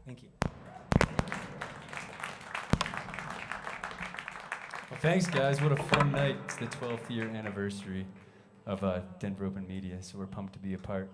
Thank you. Well, thanks, guys. What a fun night. It's the 12th year anniversary of Denver Open Media, so we're pumped to be a part.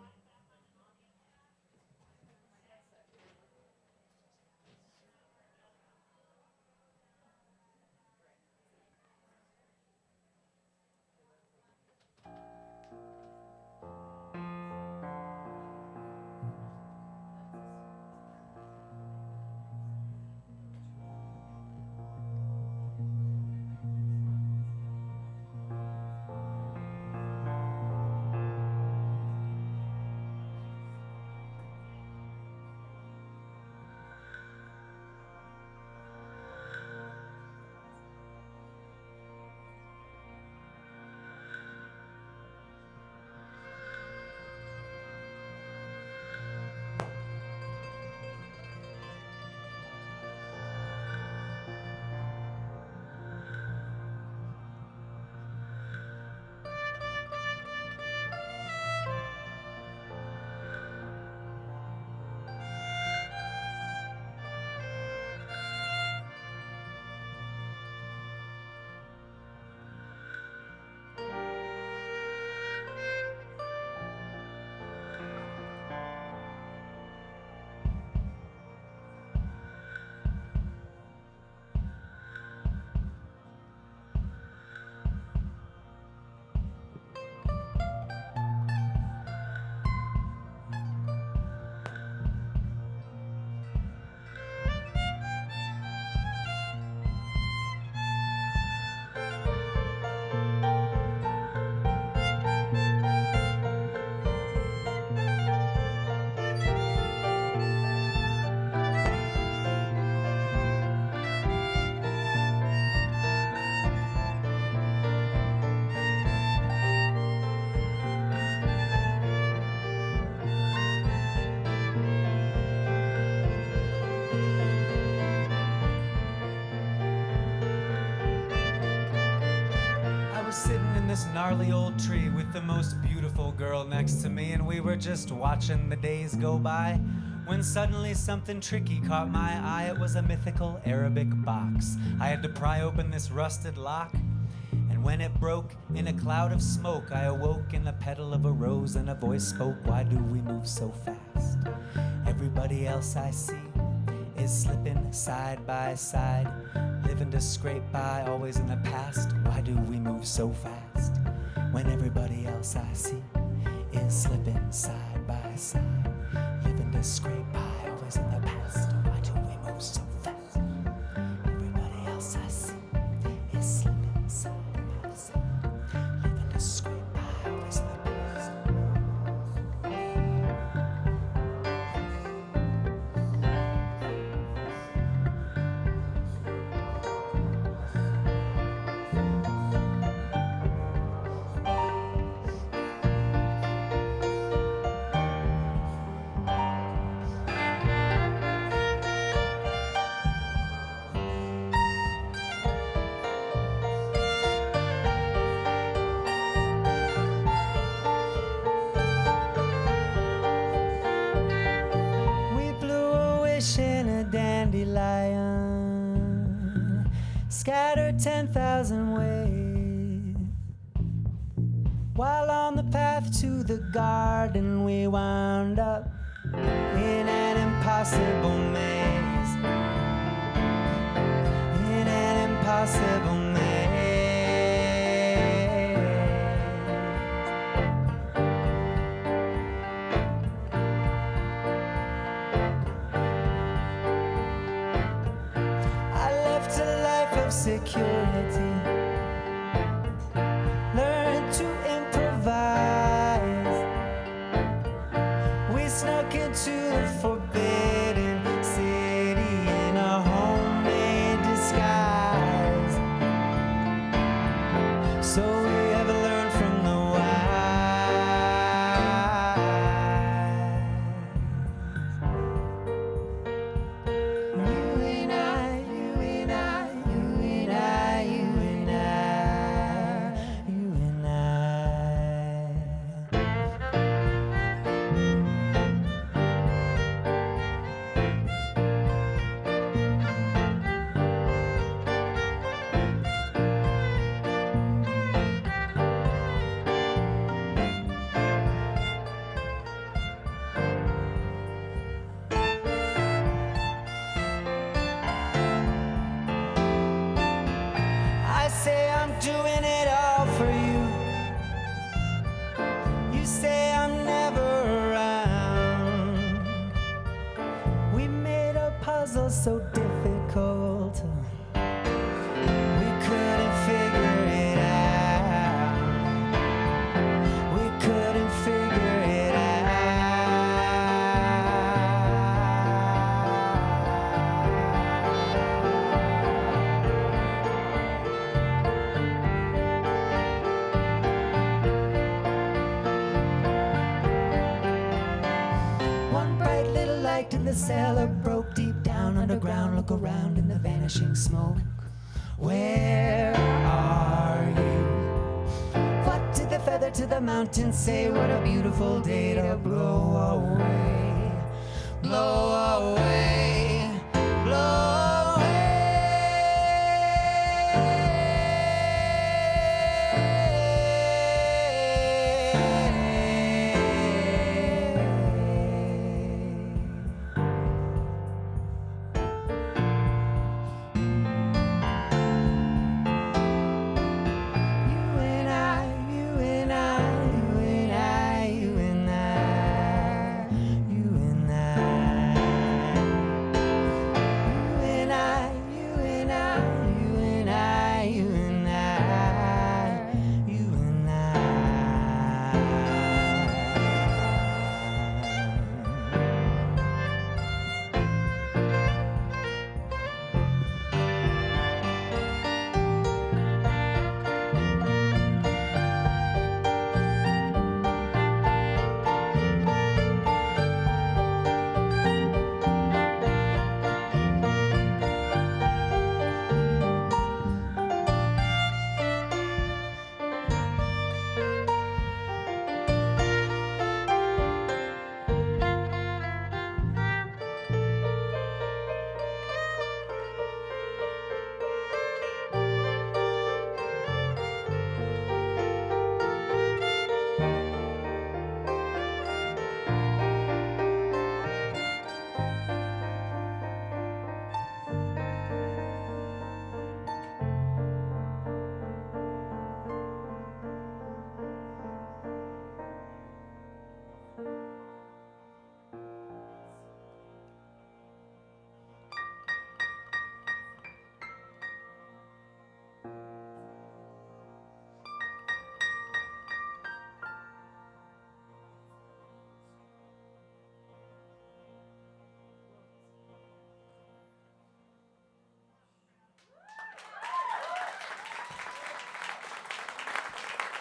Sitting in this gnarly old tree with the most beautiful girl next to me, and we were just watching the days go by when suddenly something tricky caught my eye. It was a mythical Arabic box. I had to pry open this rusted lock, and when it broke in a cloud of smoke, I awoke in the petal of a rose, and a voice spoke, "Why do we move so fast? Everybody else I see is slipping side by side, living to scrape by, always in the past. Why do we move so fast when everybody else I see is slipping side by side, living to scrape by, always in the past? Why do we move so fast? Everybody else I see is slipping side by side, living to scrape by, always in the past." In a dandelion, scattered 10,000 ways, while on the path to the garden we wound up in an impossible maze, in an impossible maze. security. Learn to improvise. We snuck into the forbidden city in a homemade disguise. So we have learned from the I say I'm doing it all for you. You say I'm never around. We made a puzzle so difficult. We couldn't figure it out. We couldn't figure it One bright little light in the cellar broke deep down underground. Look around in the vanishing smoke. Where are you? What did the feather to the mountain say? What a beautiful day to blow away. Blow away. Blow away.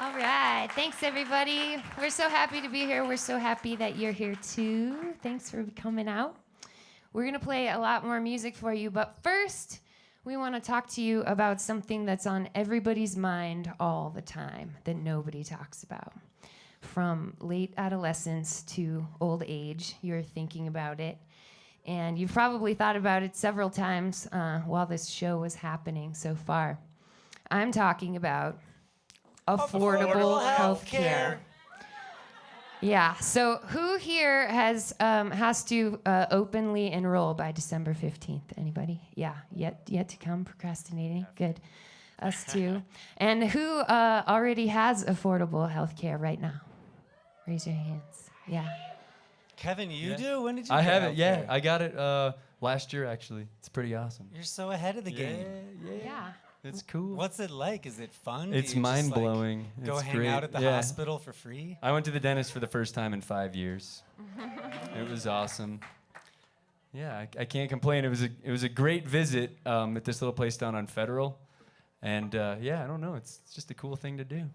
All right. Thanks, everybody. We're so happy to be here. We're so happy that you're here, too. Thanks for coming out. We're going to play a lot more music for you, but first, we want to talk to you about something that's on everybody's mind all the time that nobody talks about. From late adolescence to old age, you're thinking about it. And you've probably thought about it several times while this show was happening so far. I'm talking about affordable health care. Yeah, so who here has to openly enroll by December 15th? Anybody? Yeah, yet to come, procrastinating? Good. Us too. And who already has affordable health care right now? Raise your hands. Yeah. Kevin, you do? When did you I get have it, yeah. healthcare? I got it last year, actually. It's pretty awesome. You're so ahead of the game. Yeah. It's cool. What's it like? Is it fun? Do It's you just, like, mind-blowing. go It's hang great. out at the Yeah. hospital for free? I went to the dentist for the first time in 5 years. It was awesome. Yeah, I can't complain. It was a great visit at this little place down on Federal, and yeah, I don't know. It's just a cool thing to do.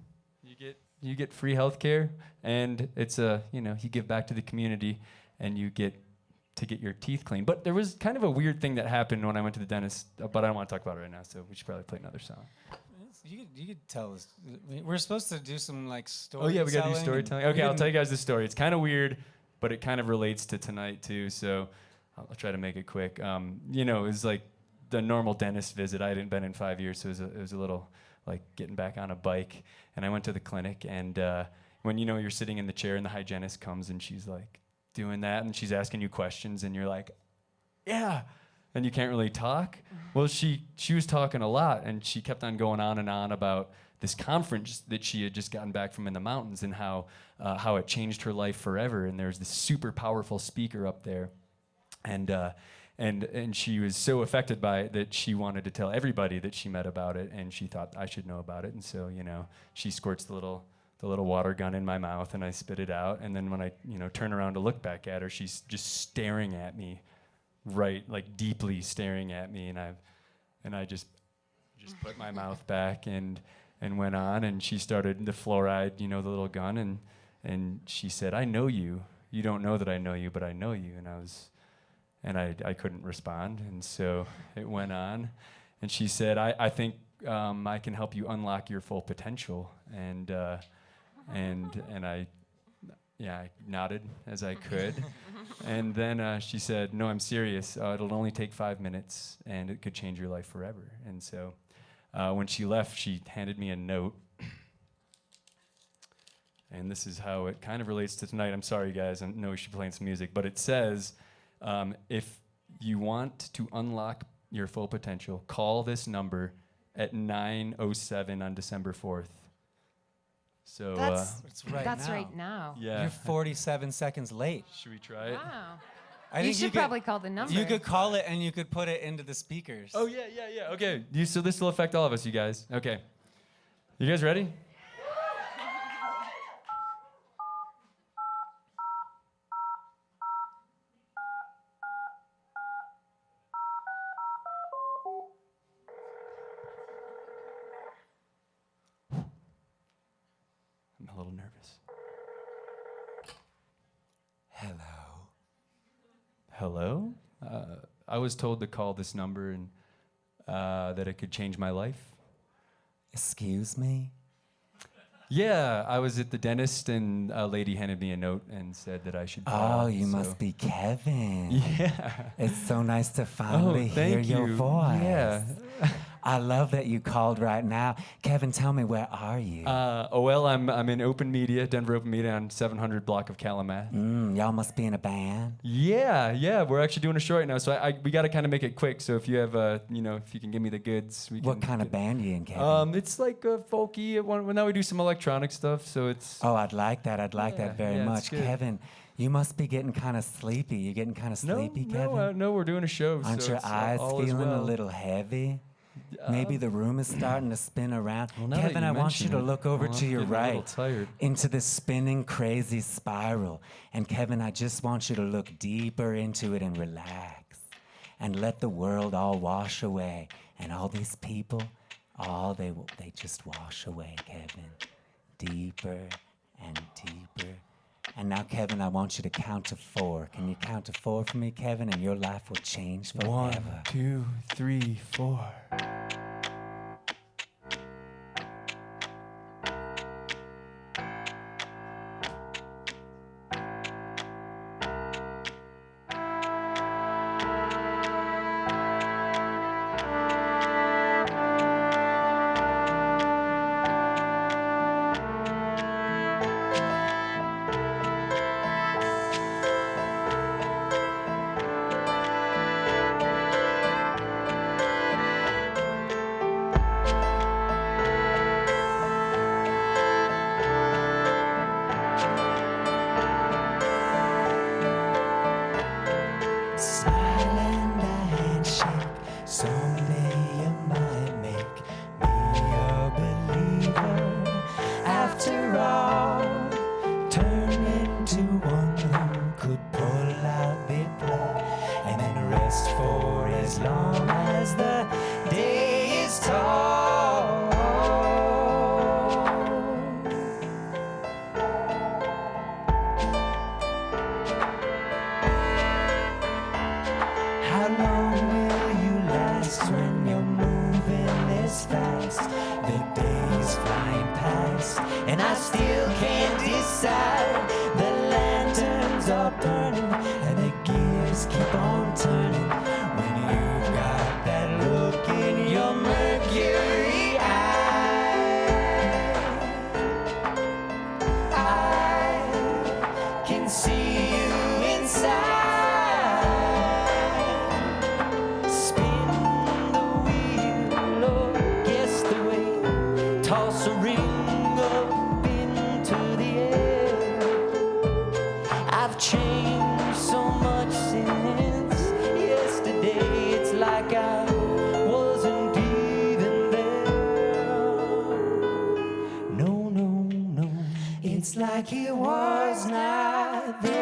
You get free health care, and it's you give back to the community, and you get to get your teeth cleaned. But there was kind of a weird thing that happened when I went to the dentist, but I don't want to talk about it right now, so we should probably play another song. You could tell us. We're supposed to do some like story. Oh yeah, we gotta do storytelling. Okay, I'll tell you guys the story. It's kind of weird, but it kind of relates to tonight too. So I'll try to make it quick. It was like the normal dentist visit. I hadn't been in 5 years, so it was a little like getting back on a bike. And I went to the clinic, and when you're sitting in the chair, and the hygienist comes, and she's like doing that, and she's asking you questions, and you're like, yeah. And you can't really talk. Well, she was talking a lot, and she kept on going on and on about this conference that she had just gotten back from in the mountains, and how it changed her life forever. And there's this super powerful speaker up there, and she was so affected by it that she wanted to tell everybody that she met about it, and she thought I should know about it. And so she squirts the little water gun in my mouth, and I spit it out. And then when I turn around to look back at her, she's just staring at me. Right, like deeply staring at me, and I just put my mouth back and went on, and she started the fluoride, the little gun, and she said, "I know you. You don't know that I know you, but I know you." And I couldn't respond, and so it went on, and she said, "I think I can help you unlock your full potential," and I nodded as I could. And then she said, "No, I'm serious. It'll only take 5 minutes, and it could change your life forever." And so when she left, she handed me a note. And this is how it kind of relates to tonight. I'm sorry, guys. I know we should be playing some music. But it says, if you want to unlock your full potential, call this number at 9:07 on December 4th. So That's right now. Yeah. You're 47 seconds late. Should we try it? Wow. I You think should probably call the number. You could call it, and you could put it into the speakers. Oh, yeah. Okay. So this will affect all of us, you guys. Okay. You guys ready? I'm a little nervous. Hello? I was told to call this number and that it could change my life. Excuse me? Yeah, I was at the dentist, and a lady handed me a note and said that I should call. Oh, you must be Kevin. Yeah. It's so nice to finally hear your voice. Yeah. I love that you called right now. Kevin, tell me, where are you? I'm in Open Media, Denver Open Media on 700 block of Calumet. Y'all must be in a band. Yeah, we're actually doing a show right now, so we got to kind of make it quick. So if you have, if you can give me the goods, we can. What kind of band are you in, Kevin? It's like folky. Now we do some electronic stuff, so it's. Oh, I'd like that. I'd like that very much, good. Kevin. You must be getting kind of sleepy. You getting kind of sleepy, Kevin? No, we're doing a show. Aren't so your it's eyes all is feeling well. a little heavy? Maybe the room is starting to spin around. Well, now that Kevin, you I want you mention to it, look over I'm to your getting a little right tired. into this spinning crazy spiral. And Kevin, I just want you to look deeper into it and relax. And let the world all wash away. And all these people, they just wash away, Kevin. Deeper and deeper. And now, Kevin, I want you to count to 4. Can you count to 4 for me, Kevin? And your life will change forever. 1, 2, 3, 4. start burning, and the gears keep on turning. When you've got that look in your mercury eye, I can see you inside. Spin the wheel, or guess the way, toss a ring up into the air. I've changed so much since yesterday, it's like I wasn't even there. No, no, no, it's like it was not there.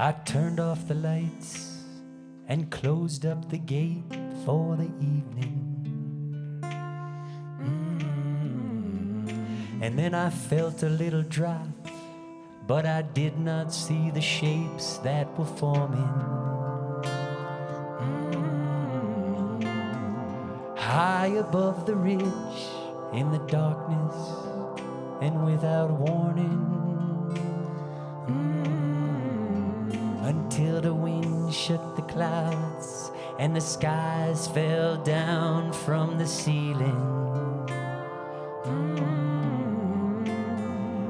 I turned off the lights and closed up the gate for the evening. And then I felt a little drop, but I did not see the shapes that were forming. High above the ridge, in the darkness and without warning. Until the wind shook the clouds and the skies fell down from the ceiling.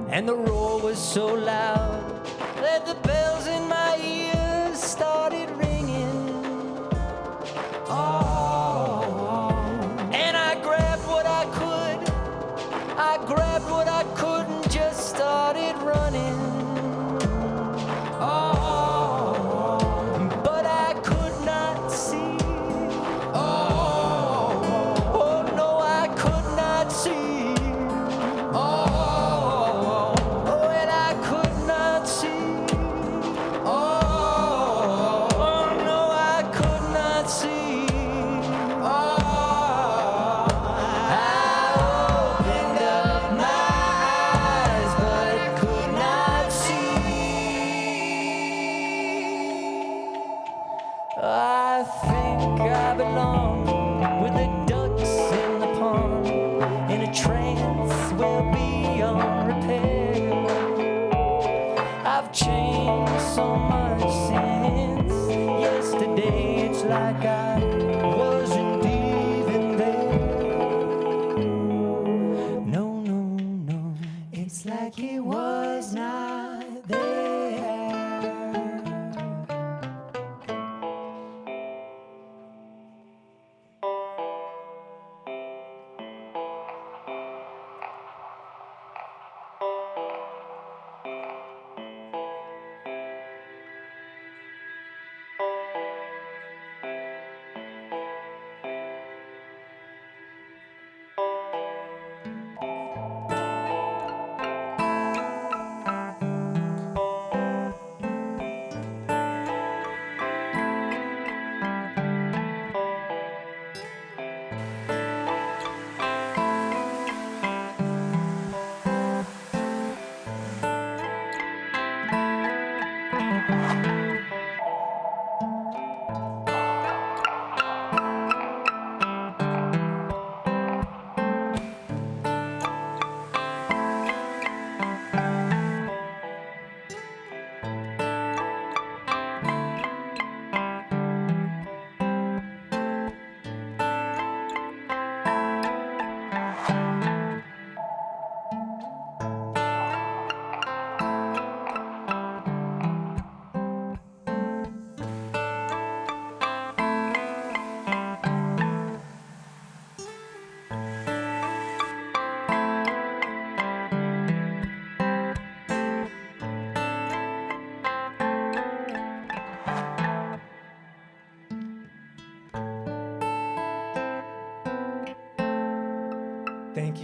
And the roar was so loud that the bells in my ears started ringing. Oh, and I grabbed what I could, and just started running. But I could not see. Oh no, I could not see. And I could not see. Oh no, I could not see. I opened up my eyes, but could not I think I belong with the ducks in the pond, in a trance well beyond repair. I've changed so much since yesterday, it's like I wasn't even there. No, no, no, it's like it was not there.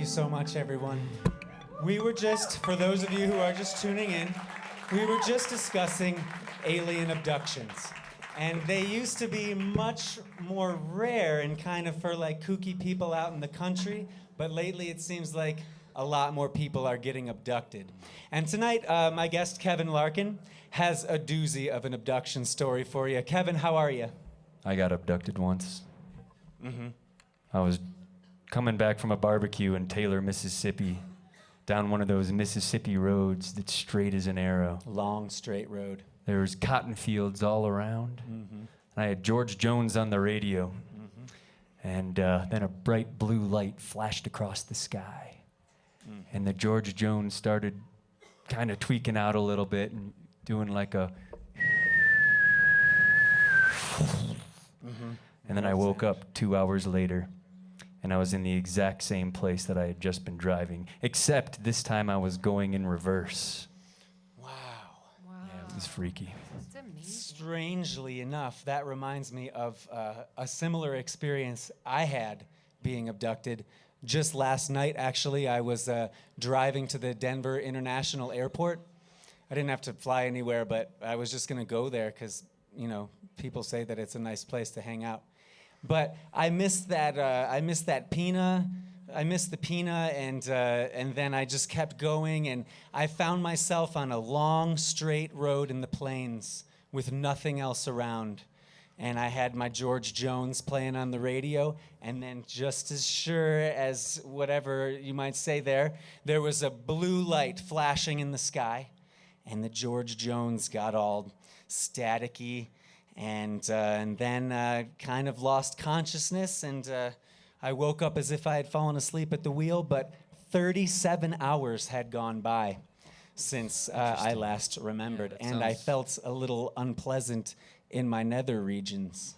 so much, everyone. We were just, for those of you who are just tuning in, we were just discussing alien abductions. And they used to be much more rare and kind of for like kooky people out in the country, but lately it seems like a lot more people are getting abducted. And tonight, my guest, Kevin Larkin, has a doozy of an abduction story for you. Kevin, how are you? I got abducted once. Mm-hmm. I was coming back from a barbecue in Taylor, Mississippi, down one of those Mississippi roads that's straight as an arrow. Long, straight road. There was cotton fields all around. Mm-hmm. And I had George Jones on the radio. Mm-hmm. And then a bright blue light flashed across the sky. Mm. And the George Jones started kind of tweaking out a little bit and doing like a... Mm-hmm. And then I woke up 2 hours later, and I was in the exact same place that I had just been driving, except this time I was going in reverse. Wow. Yeah, it was freaky. That's amazing. Strangely enough, that reminds me of a similar experience I had being abducted. Just last night, actually, I was driving to the Denver International Airport. I didn't have to fly anywhere, but I was just going to go there because, you know, people say that it's a nice place to hang out. But I missed that. I missed that Pina. I missed the Pina, and then I just kept going, and I found myself on a long, straight road in the plains with nothing else around. And I had my George Jones playing on the radio, and then just as sure as whatever you might say there was a blue light flashing in the sky, and the George Jones got all staticky, and then kind of lost consciousness, and I woke up as if I had fallen asleep at the wheel, but 37 hours had gone by since I last remembered, and I felt a little unpleasant in my nether regions.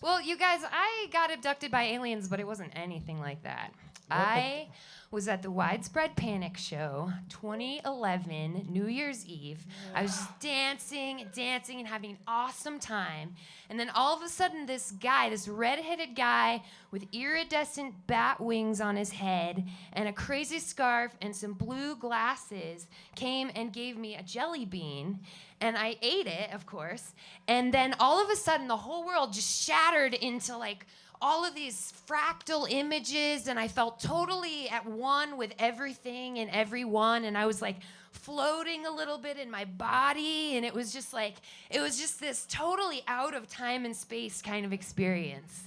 Well, you guys, I got abducted by aliens, but it wasn't anything like that. I was at the Widespread Panic Show, 2011, New Year's Eve. I was just dancing, and having an awesome time. And then all of a sudden, this guy, this red-headed guy with iridescent bat wings on his head and a crazy scarf and some blue glasses came and gave me a jelly bean. And I ate it, of course. And then all of a sudden, the whole world just shattered into like all of these fractal images, and I felt totally at one with everything and everyone, and I was like floating a little bit in my body, and it was just this totally out of time and space kind of experience.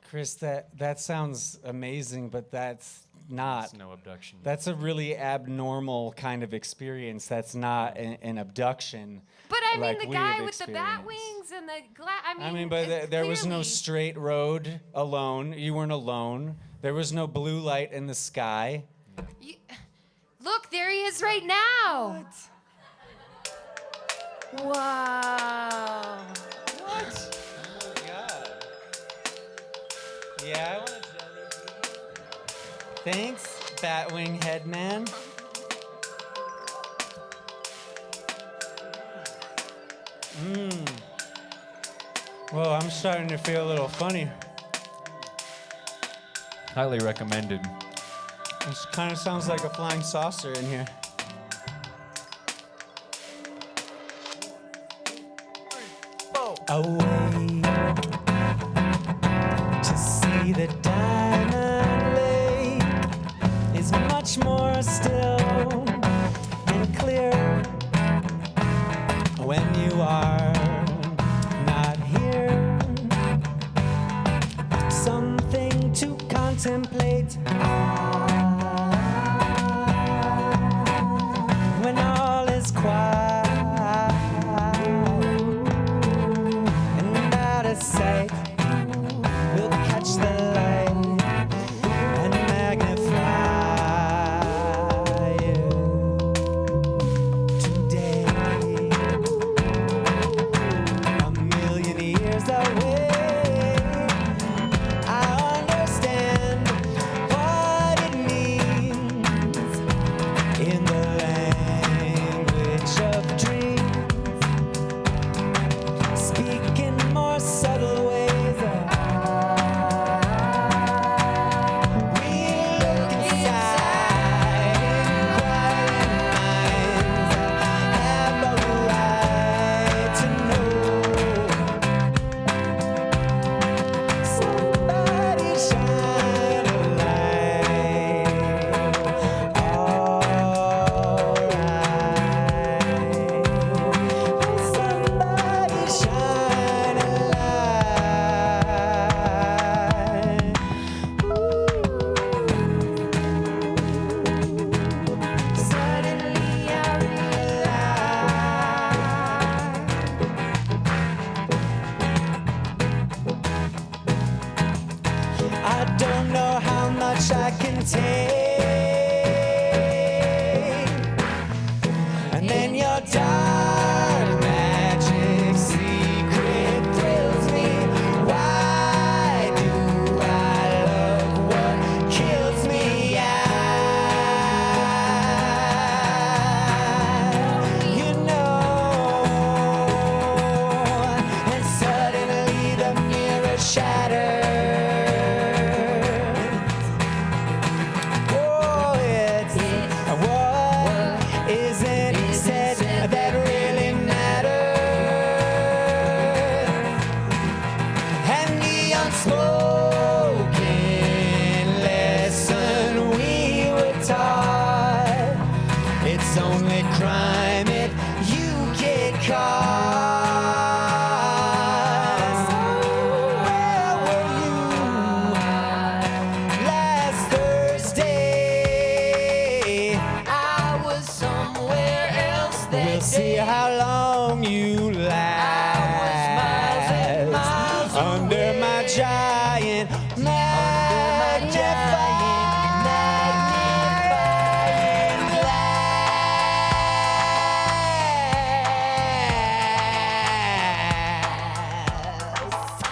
Chris, that sounds amazing, but that's not. It's no abduction. That's a really abnormal kind of experience. That's not an abduction. But I mean, like the we guy have with the bat experienced. wings and the I mean, but there was no straight road alone. You weren't alone. There was no blue light in the sky. Look, there he is right now. What? Wow. What? Oh my God. Yeah, I want a jelly bean. Thanks, Batwing Headman. Whoa, I'm starting to feel a little funny. Highly recommended. This kind of sounds like a flying saucer in here. Away to see the diamond lake is much more still and clear when you are not here. Something to contemplate when all is quiet. Sight will catch the light and magnify you today. A million years away, I understand what it I can take. And then your dark magic secret thrills me. Why do I love what kills me? You know, and suddenly the mirror shatters. Oh, it's what isn't said that really matters. And the unspoken lesson we were taught, it's only crime if you get caught. So where were you last Thursday? I was somewhere else that day. We'll see how long you last under my giant magnifying glass.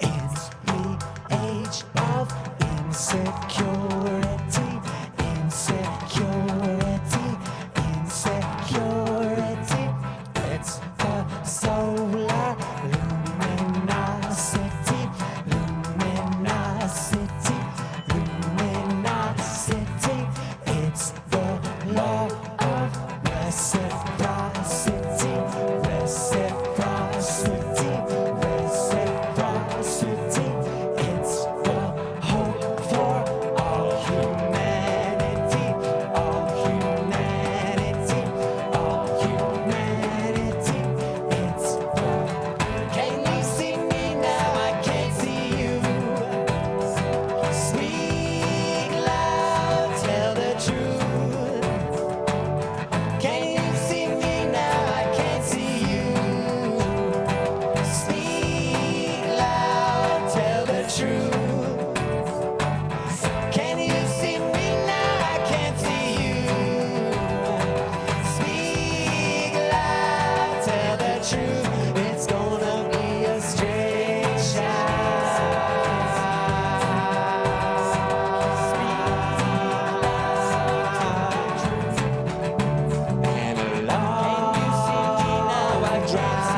It's the age of insecurity, insecurity, insecurity. It's the solar luminosity, luminosity, luminosity. It's the law of reciprocity, reciprocity, reciprocity. It's the hope for all humanity, all humanity, all humanity. It's the can you see me now? I can't see you. Speak loud, tell the truth. Can you see me now? I can't see you. Speak loud, tell the truth. Can you see me now? I can't see you. Speak loud, tell the truth. It's gonna be a straight shot. And along can you see me now? I drive.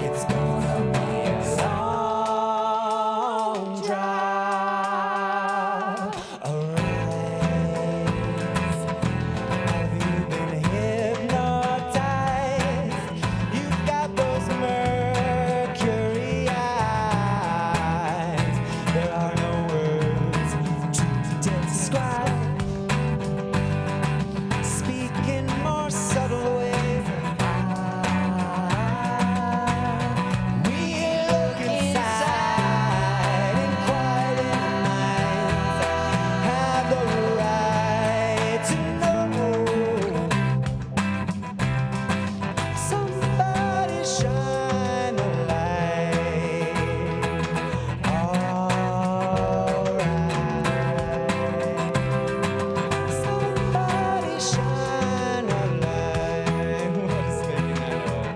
It's gonna be a long drive. Have you been hypnotized? You've got those mercury eyes. There are no words to describe. Speak in more subtle ways. We look inside and quiet in minds have the right to know. Somebody shine the light. Alright. Somebody shine a light. What's making that noise?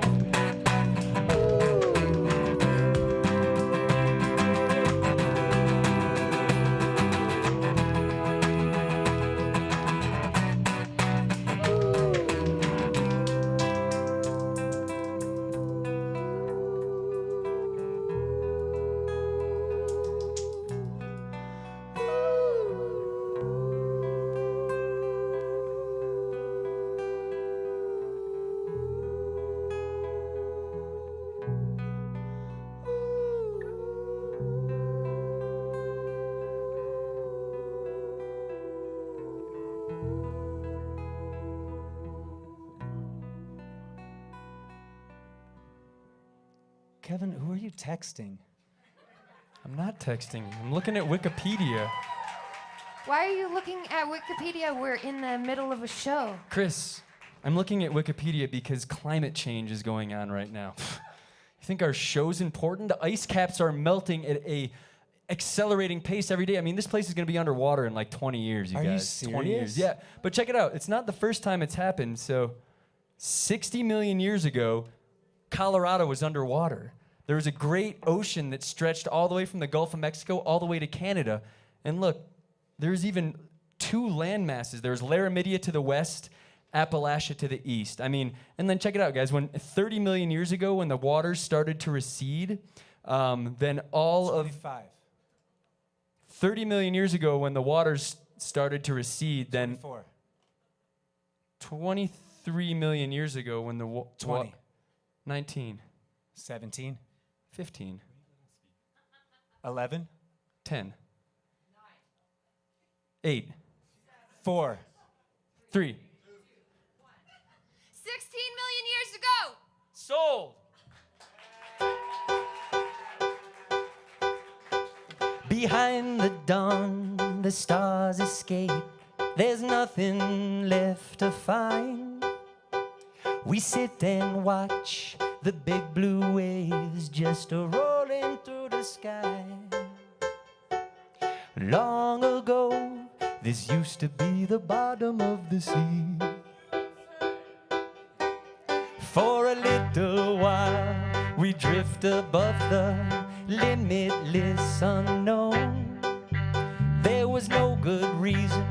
Kevin, who are you texting? I'm not texting. I'm looking at Wikipedia. Why are you looking at Wikipedia? We're in the middle of a show. Chris, I'm looking at Wikipedia because climate change is going on right now. You think our show's important? The ice caps are melting at a accelerating pace every day. I mean, this place is going to be underwater in like 20 years, you Are guys. you 20 years. Yeah. But check it out. It's not the first time it's happened. So 60 million years ago, Colorado was underwater. There was a great ocean that stretched all the way from the Gulf of Mexico all the way to Canada. And look, there's even 2 land masses. There's Laramidia to the west, Appalachia to the east. I mean, and then check it out, guys. When 30 million years ago, when the waters started to recede, then all 25. of 30 million years ago, when the waters started to recede, then 24. 23 million years ago, when the 20. 19, 17. 15, 11. 10, 8, 4. 3. 16 million years ago. Sold. Behind the dawn, the stars escape. There's nothing left to find. We sit and watch the big blue waves just rolling through the sky. Long ago, this used to be the bottom of the sea. For a little while, we drift above the limitless unknown. There was no good reason,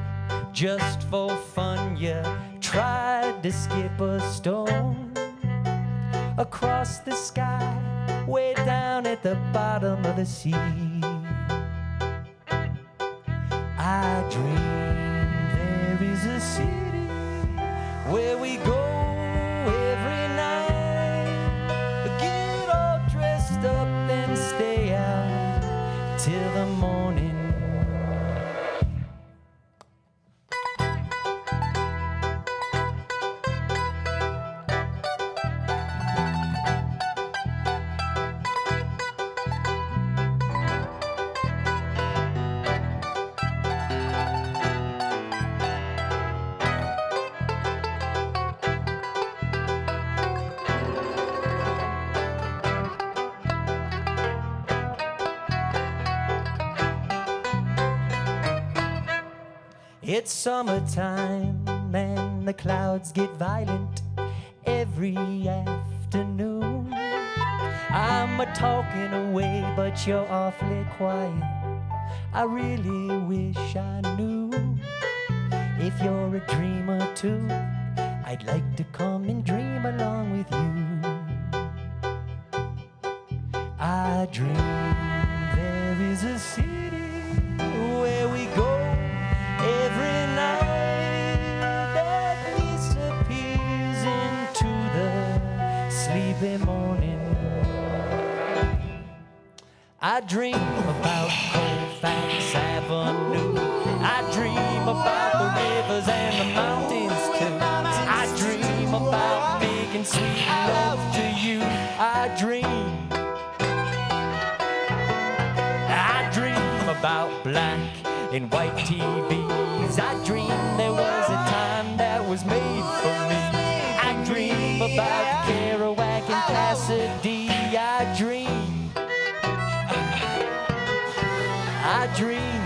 just for fun, you tried to skip a stone. Across the sky, way down at the bottom of the sea. I dream there is a city where we go every night, get all dressed up and stay out till the morning. It's summertime and the clouds get violent every afternoon. I'm a-talking away, but you're awfully quiet. I really wish I knew if you're a dreamer too. I'd like to come and dream along with you. I dream there is a city where we go every night that disappears into the sleepy morning. I dream about Colfax Avenue. I dream about the rivers and the mountains too. I dream about making sweet love to you. I dream about black and white TVs. I dream there was a time that was made for me. I dream about Kerouac and Cassidy. I dream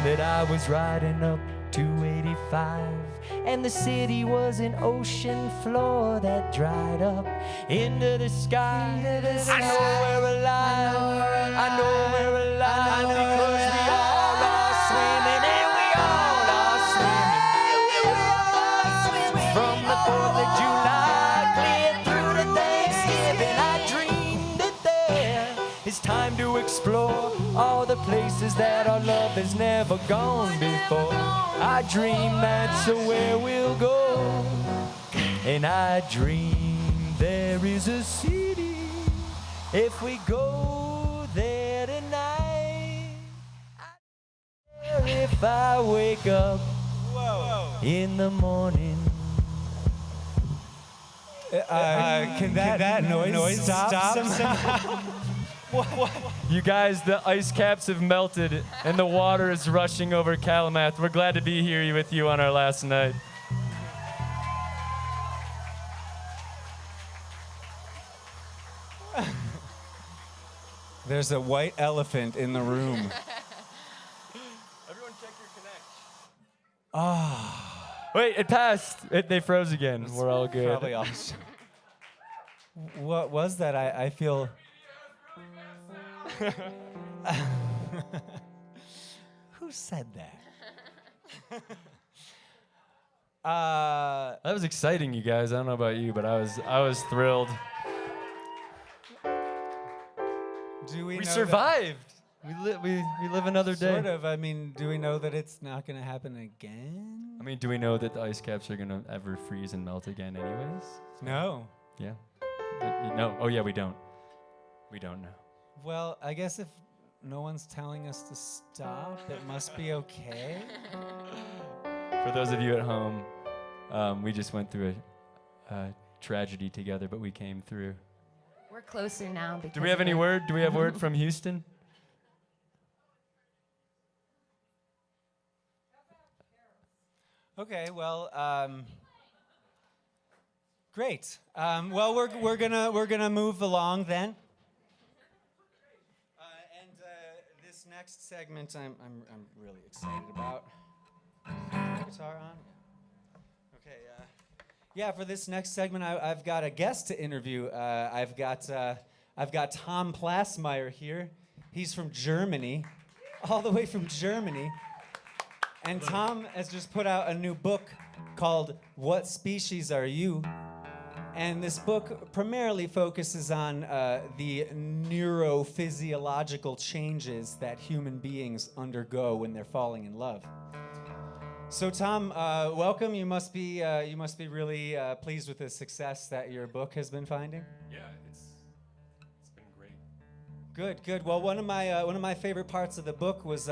that I was riding up 285 and the city was an ocean floor that dried up into the sky. I know we're alive. I know we're alive because we all are swimming and we all are swimming. From the 4th of July clear through to Thanksgiving, I dreamed that there is time to explore all the places that our love has never gone before. I dream that's where we'll go, and I dream there is a city if we go there tonight. If I wake up in the morning. Can that noise stop? You guys, the ice caps have melted and the water is rushing over Calumet. We're glad to be here with you on our last night. There's a white elephant in the room. Everyone check your connect. Ah. Wait, it passed. They froze again. We're all good. Probably all. What was that? I feel. Who said that? That was exciting, you guys. I don't know about you, but I was thrilled. Do we We know survived. We live another day. Sort of. I mean, do we know that it's not going to happen again? I mean, do we know that the ice caps are gonna ever freeze and melt again, anyways? No. Yeah. No. Oh yeah, we don't. We don't know. Well, I guess if no one's telling us to stop, it must be okay. For those of you at home, we just went through a tragedy together, but we came through. We're closer now. Do we have any word? Do we have word from Houston? Okay, well, great. Well, we're gonna move along then. And this next segment, I'm really excited about. Guitar on. Okay. Yeah, for this next segment, I've got a guest to interview. I've got Tom Plasmeyer here. He's from Germany, all the way from Germany. And Tom has just put out a new book called What Species Are You? And this book primarily focuses on the neurophysiological changes that human beings undergo when they're falling in love. So Tom, welcome. You must be really pleased with the success that your book has been finding. Yeah, it's been great. Good. Well, one of my favorite parts of the book was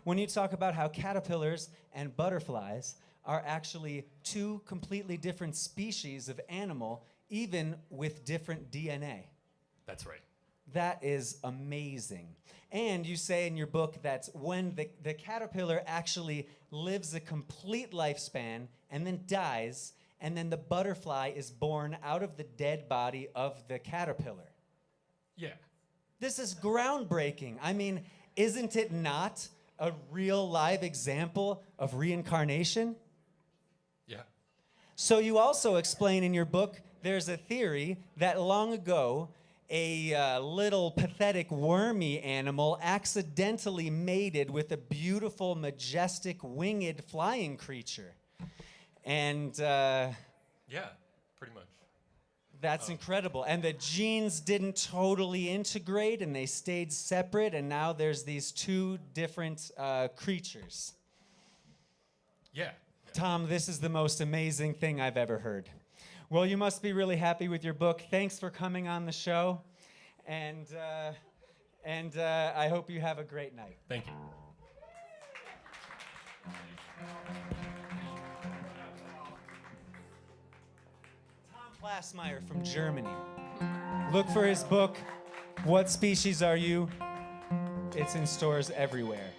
when you talk about how caterpillars and butterflies are actually two completely different species of animal, even with different DNA. That's right. That is amazing. And you say in your book that when the caterpillar actually lives a complete lifespan and then dies, and then the butterfly is born out of the dead body of the caterpillar. Yeah. This is groundbreaking. I mean, isn't it not a real live example of reincarnation? Yeah. So you also explain in your book there's a theory that long ago a little pathetic wormy animal accidentally mated with a beautiful, majestic, winged flying creature. And Yeah, pretty much. that's incredible. And the genes didn't totally integrate and they stayed separate, and now there's these two different creatures. Yeah. Tom, this is the most amazing thing I've ever heard. Well, you must be really happy with your book. Thanks for coming on the show. And I hope you have a great night. Thank you. Tom Plasmeyer from Germany. Look for his book, What Species Are You? It's in stores everywhere.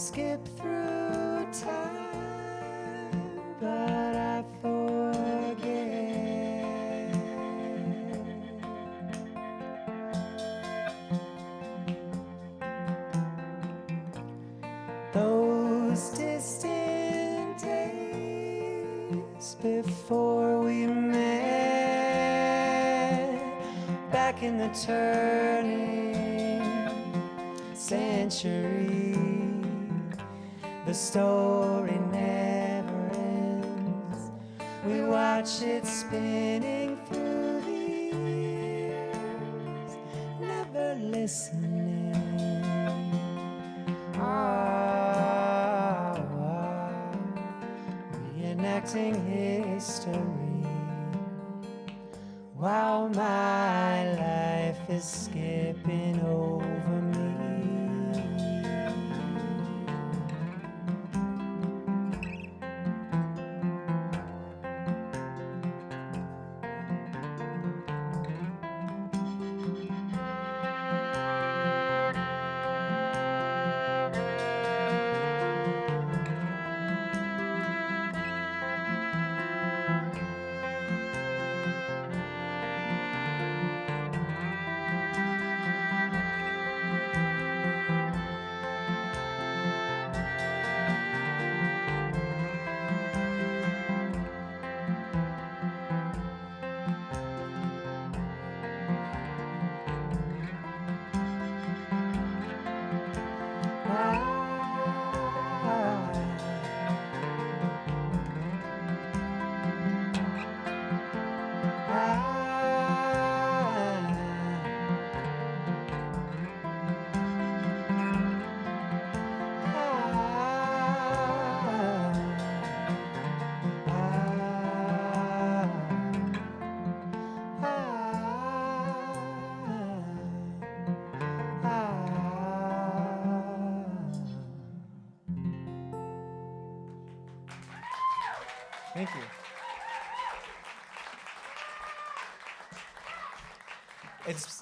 skip through time, but I forget those distant days before we met back in the turning century. The story never ends. We watch it spinning through the years, never listening. Reenacting history while my life is skipping over me. Thank you.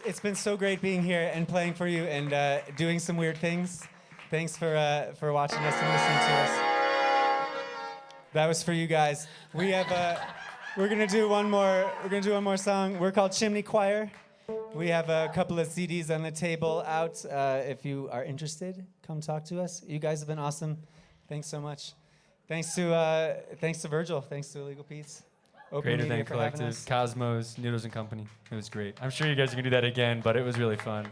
It's been so great being here and playing for you and doing some weird things. Thanks for watching us and listening to us. That was for you guys. We have we're gonna do one more song. We're called Chimney Choir. We have a couple of CDs on the table out. If you are interested, come talk to us. You guys have been awesome. Thanks so much. Thanks to Virgil. Thanks to Illegal Pete's. Greater Than Collective, Cosmos, Noodles and Company. It was great. I'm sure you guys are gonna do that again, but it was really fun.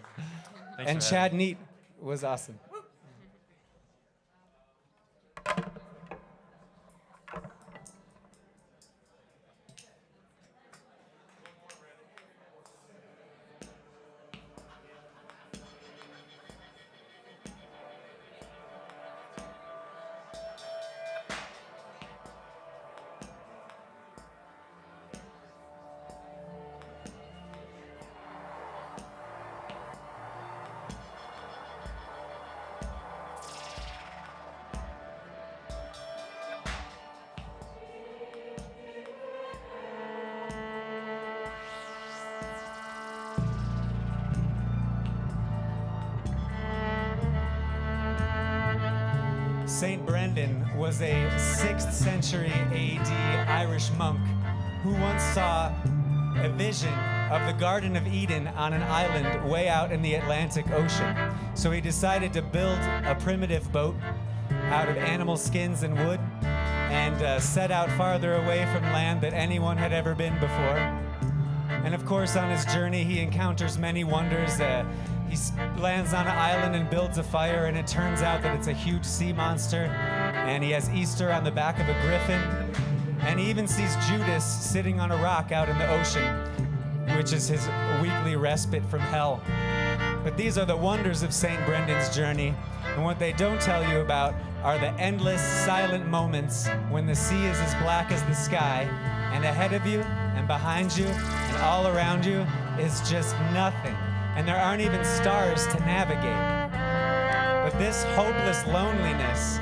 Thanks And Chad Neidt was awesome. Saint Brendan was a 6th century AD Irish monk who once saw a vision of the Garden of Eden on an island way out in the Atlantic Ocean. So he decided to build a primitive boat out of animal skins and wood and set out farther away from land than anyone had ever been before. And of course, on his journey, he encounters many wonders. He lands on an island and builds a fire, and it turns out that it's a huge sea monster. And he has Easter on the back of a griffin. And he even sees Judas sitting on a rock out in the ocean, which is his weekly respite from hell. But these are the wonders of St. Brendan's journey. And what they don't tell you about are the endless, silent moments when the sea is as black as the sky, and ahead of you, and behind you, and all around you is just nothing. And there aren't even stars to navigate. But this hopeless loneliness,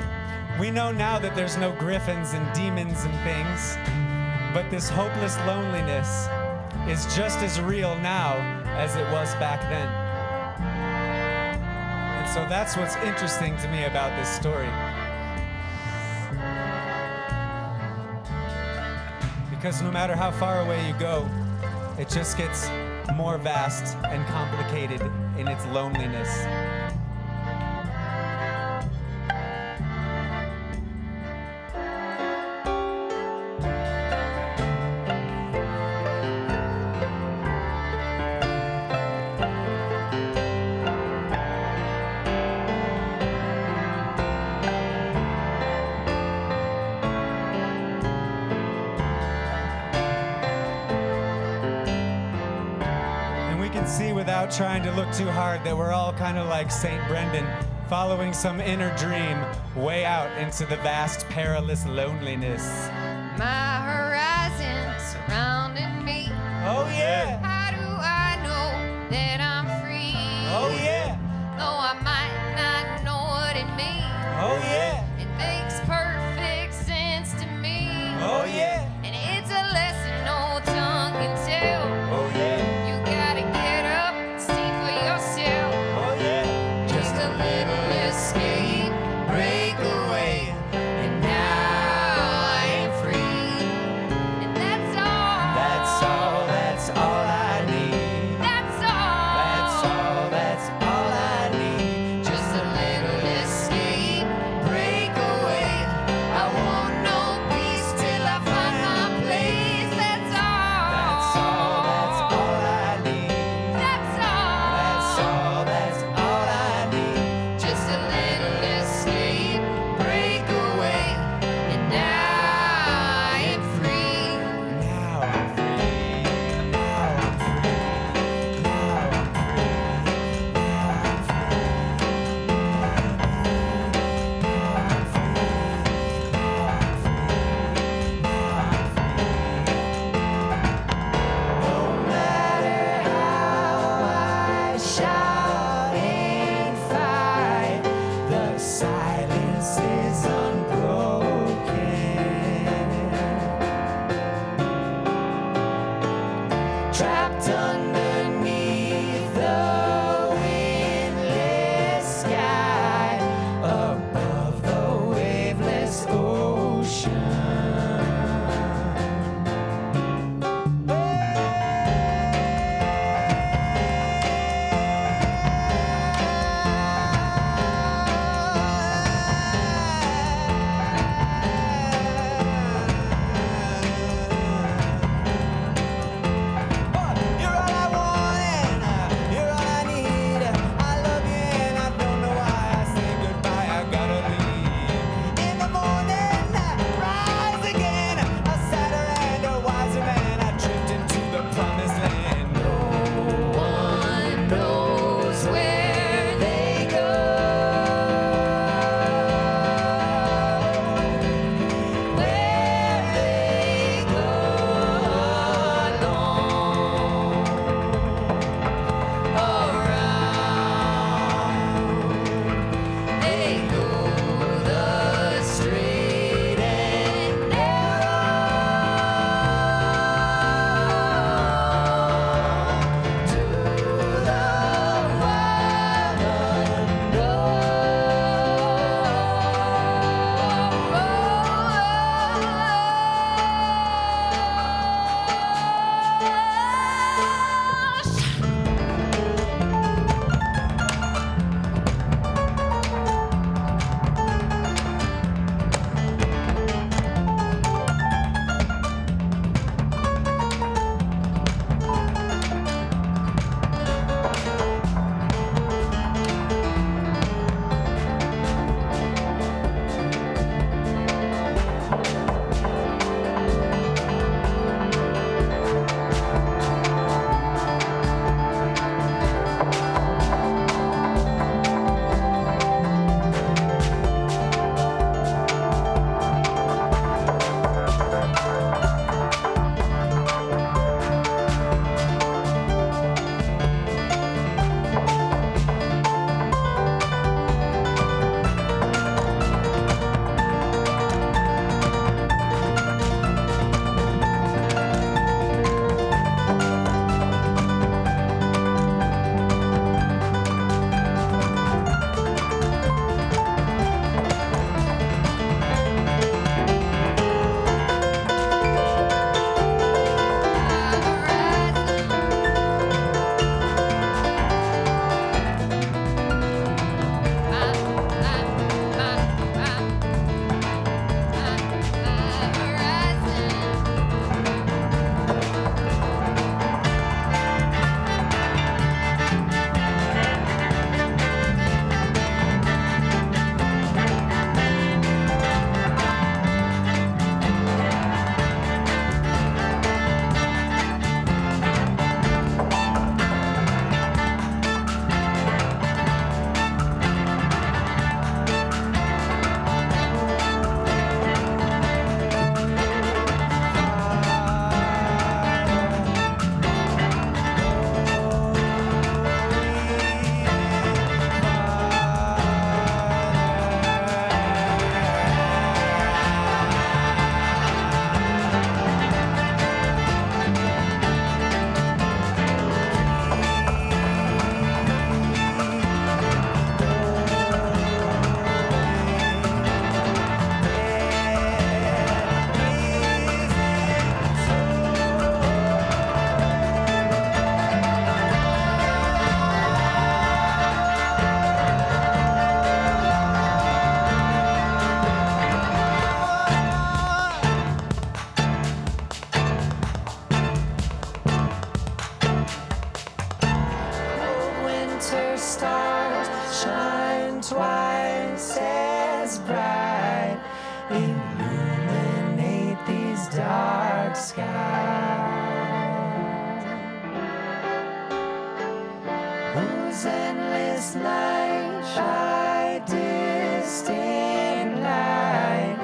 we know now that there's no griffins and demons and things, but this hopeless loneliness is just as real now as it was back then. And So that's what's interesting to me about this story. Because no matter how far away you go, it just gets more vast and complicated in its loneliness. See without trying to look too hard that we're all kind of like St. Brendan, following some inner dream way out into the vast, perilous loneliness. My horizon surrounding me. Oh yeah. How do I know that I'm free? Oh yeah. Though I might not know what it means. Oh yeah. It makes perfect sense to me. Oh yeah. And it's a lesson no tongue can tell. Oh yeah. Escape, break away, and now I am free. And that's all. That's all. That's all I need. That's all. That's all. That's all I need. Just a little escape, break away. I want no peace till I find my place. That's all. That's all. That's all I need. That's all. That's all. That's all I need. Just a little escape, break away, and now I am free. Now I'm free. Now I'm free. Now I'm free. No matter how I shout and fight, the silence is unbroken. Trapped underneath the windless sky, above the waveless ocean. You're all I want. stars shine twice as bright, illuminate these dark skies. Whose endless night by distant light,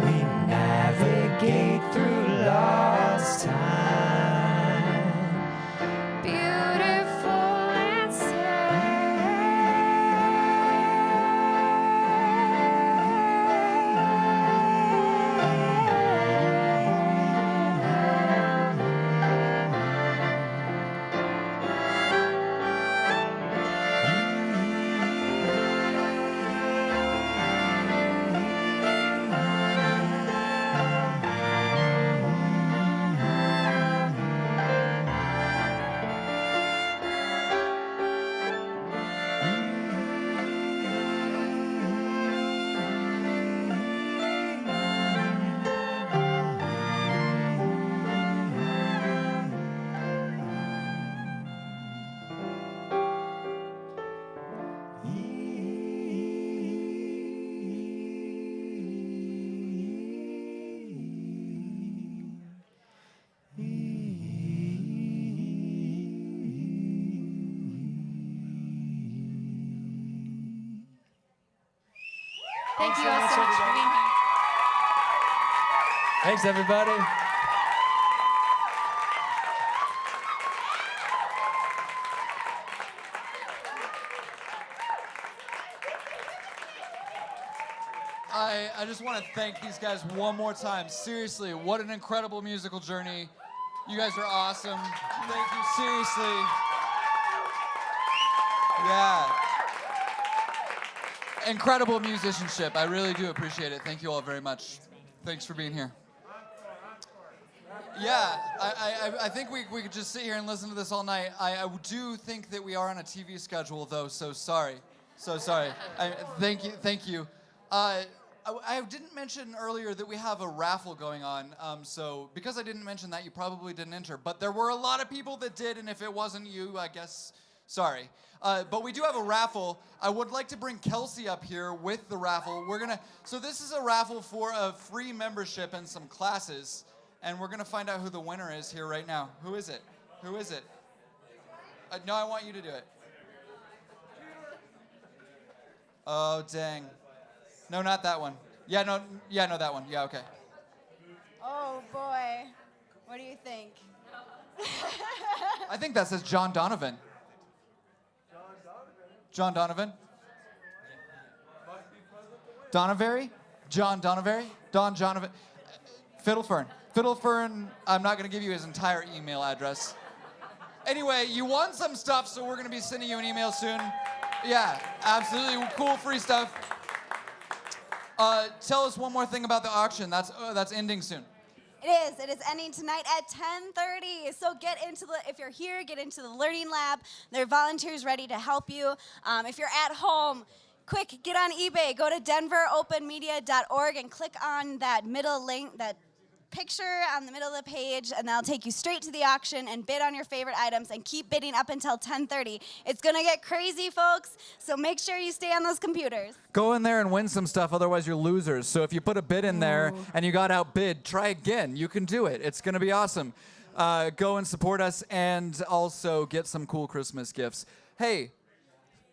we navigate through lost time. Beautiful and Thank you all so much for being here. Thanks, everybody. I just want to thank these guys one more time. Seriously, what an incredible musical journey. You guys are awesome. Thank you, seriously. Yeah. Incredible musicianship. I really do appreciate it. Thank you all very much. Thanks for being here. Yeah, I think we could just sit here and listen to this all night. I do think that we are on a TV schedule, though, so sorry. So sorry. Thank you. I didn't mention earlier that we have a raffle going on, so because I didn't mention that, you probably didn't enter. But there were a lot of people that did, and if it wasn't you, I guess, sorry. But we do have a raffle. I would like to bring Kelsey up here with the raffle. So this is a raffle for a free membership and some classes, and we're gonna find out who the winner is here right now. Who is it? Who is it? No, I want you to do it. Oh, dang. No, not that one. Yeah, no, that one. Yeah, okay. Oh boy, what do you think? I think that says John Donovan. John Donovan? Donavari? John Donavari? Don Jonovan? Fiddlefern. Fiddlefern, I'm not going to give you his entire email address. Anyway, you won some stuff, so we're going to be sending you an email soon. Yeah, absolutely cool free stuff. Tell us one more thing about the auction. That's ending soon. It is ending tonight at 10:30. So if you're here, get into the Learning Lab. There are volunteers ready to help you. If you're at home, quick, get on eBay. Go to denveropenmedia.org and click on that middle link, that picture on the middle of the page, and that'll take you straight to the auction and bid on your favorite items and keep bidding up until 10:30. It's gonna get crazy, folks, so make sure you stay on those computers. Go in there and win some stuff, otherwise you're losers. So if you put a bid in there and you got outbid, try again. You can do it. It's gonna be awesome. Go and support us and also get some cool Christmas gifts. Hey,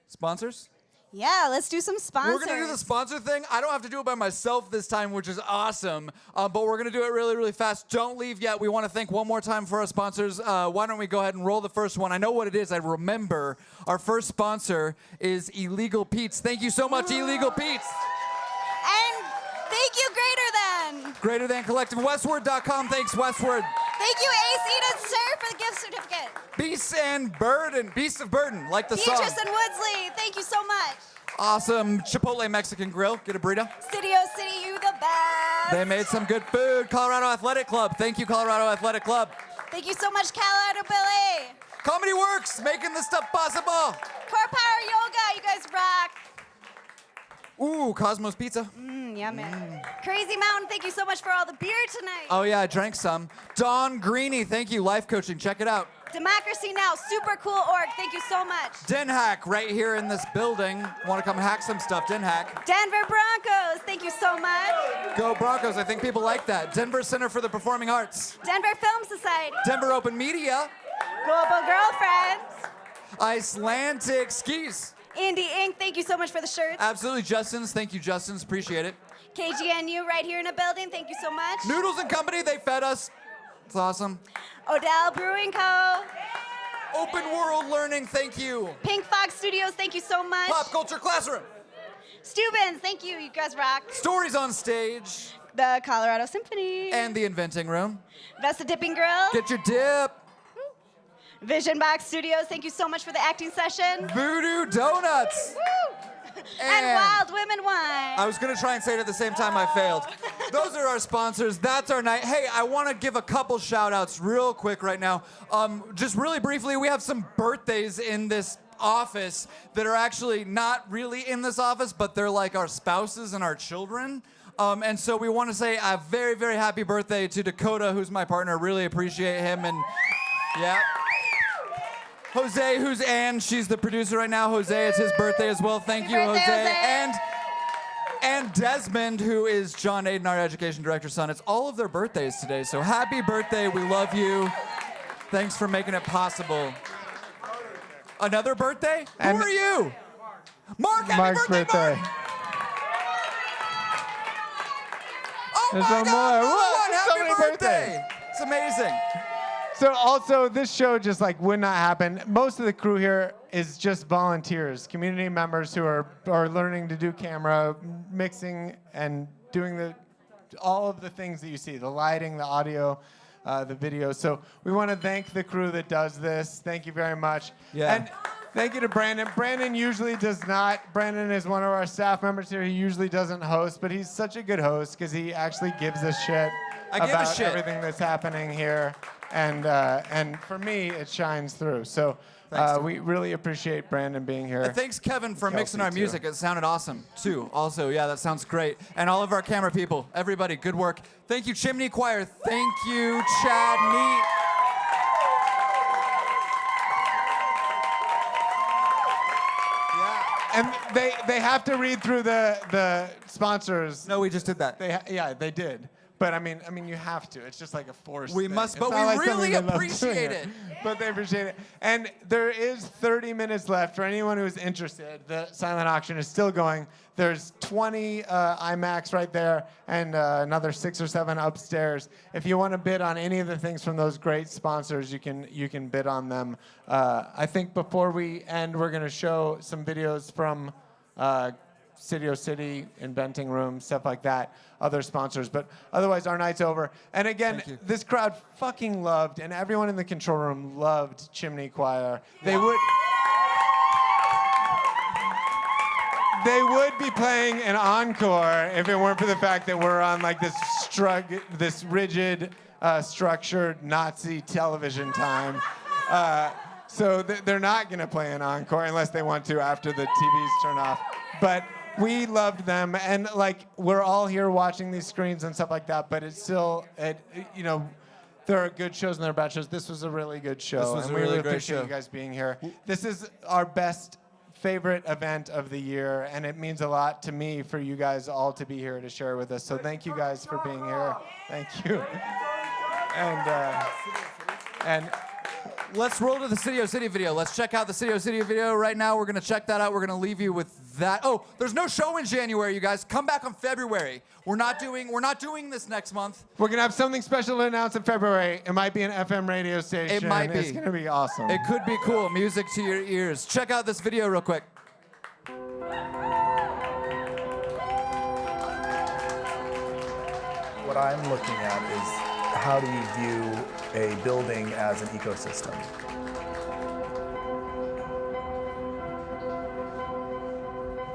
sponsors? Yeah, let's do some sponsors. We're going to do the sponsor thing. I don't have to do it by myself this time, which is awesome. But we're going to do it really, really fast. Don't leave yet. We want to thank one more time for our sponsors. Why don't we go ahead and roll the first one? I know what it is. I remember. Our first sponsor is Illegal Pete's. Thank you so much, Illegal Pete's. And thank you, Greater Than. Greater Than Collective. Westward.com. Thanks, Westward. Thank you, AC to Sir, for the gift certificate. Beast of Burden, like the song. Beatrice and Woodsley, thank you so much. Awesome. Chipotle Mexican Grill. Get a burrito. Studio City, you the best. They made some good food. Colorado Athletic Club. Thank you, Colorado Athletic Club. Thank you so much, Colorado Billy. Comedy Works, making this stuff possible. Core Power Yoga, you guys rock. Ooh, Cosmos Pizza. Yeah, man. Crazy Mountain, thank you so much for all the beer tonight. Oh, yeah, I drank some. Dawn Greeny, thank you. Life coaching, check it out. Democracy Now! Super cool org. Thank you so much. Den Hack right here in this building. Want to come hack some stuff? Den Hack. Denver Broncos. Thank you so much. Go Broncos. I think people like that. Denver Center for the Performing Arts. Denver Film Society. Denver Open Media. Global Girlfriends. Icelandic Skis. Indie Inc. Thank you so much for the shirts. Absolutely, Justin's. Thank you, Justin's. Appreciate it. KGNU right here in the building. Thank you so much. Noodles and Company. They fed us. It's awesome. Odell Brewing Co. Open World Learning. Thank you. Pink Fox Studios. Thank you so much. Pop Culture Classroom. Steuben's. Thank you. You guys rock. Stories on Stage. The Colorado Symphony. And the Inventing Room. Vesta Dipping Grill. Get your dip. Vision Box Studios. Thank you so much for the acting session. Voodoo Donuts. Woo! And Wild Women Wine. I was going to try and say it at the same time. I failed. Those are our sponsors. That's our night. Hey, I want to give a couple shout outs real quick right now. Just really briefly, we have some birthdays in this office that are actually not really in this office, but they're like our spouses and our children. And so we want to say a very, very happy birthday to Dakota, who's my partner. Really appreciate him. And yeah. Jose, who's Ann, she's the producer right now. Jose, it's his birthday as well. Thank you, Jose. And Desmond, who is John Neidt, our education director's son. It's all of their birthdays today, so happy birthday. We love you. Thanks for making it possible. Another birthday? Who are you? Mark, happy Mark's birthday. Mark. Oh There's my one God, more. Mark, Whoa, so happy many birthday. It's amazing. So also, this show just like would not happen. Most of the crew here is just volunteers, community members who are learning to do camera, mixing, and doing all of the things that you see, the lighting, the audio, the video. So we want to thank the crew that does this. Thank you very much. Yeah. And thank you to Brandon. Brandon usually does not. Brandon is one of our staff members here. He usually doesn't host, but he's such a good host because he actually gives a shit about everything that's happening here. And for me, it shines through. So we really appreciate Brandon being here. And thanks, Kevin, for mixing our too. music. It sounded awesome, too. Also, yeah, that sounds great. And all of our camera people, everybody, good work. Thank you, Chimney Choir. Thank you, Chad Neidt. And they have to read through the sponsors. No, we just did that. They did. But I mean, you have to. It's just like a force. We thing. must, It's but not we like really something they love appreciate doing it. But they appreciate it. And there is 30 minutes left for anyone who's interested. The silent auction is still going. There's 20 IMAX right there, and another 6 or 7 upstairs. If you want to bid on any of the things from those great sponsors, you can bid on them. I think before we end, we're going to show some videos from Studio City, Inventing Room, stuff like that, other sponsors. But otherwise, our night's over. And again, this crowd fucking loved, and everyone in the control room loved Chimney Choir. They would be playing an encore if it weren't for the fact that we're on like this rigid, structured Nazi television time. So they're not going to play an encore unless they want to after the TVs turn off. But we loved them, and like we're all here watching these screens and stuff like that. But it's still, there are good shows and there are bad shows. This was a really good show. This was and a we really really great appreciate show. you guys being here. This is our best favorite event of the year, and it means a lot to me for you guys all to be here to share with us. So thank you guys for being here. Thank you. And let's roll to the Studio City video. Let's check out the Studio City video right now. We're going to check that out. We're going to leave you with that. Oh, there's no show in January, you guys. Come back on February. We're not doing this next month. we're gonna have something special to announce in February. It might be an FM radio station. It might be. It's gonna be awesome. It could be cool. Music to your ears. Check out this video real quick. What I'm looking at is how do you view a building as an ecosystem?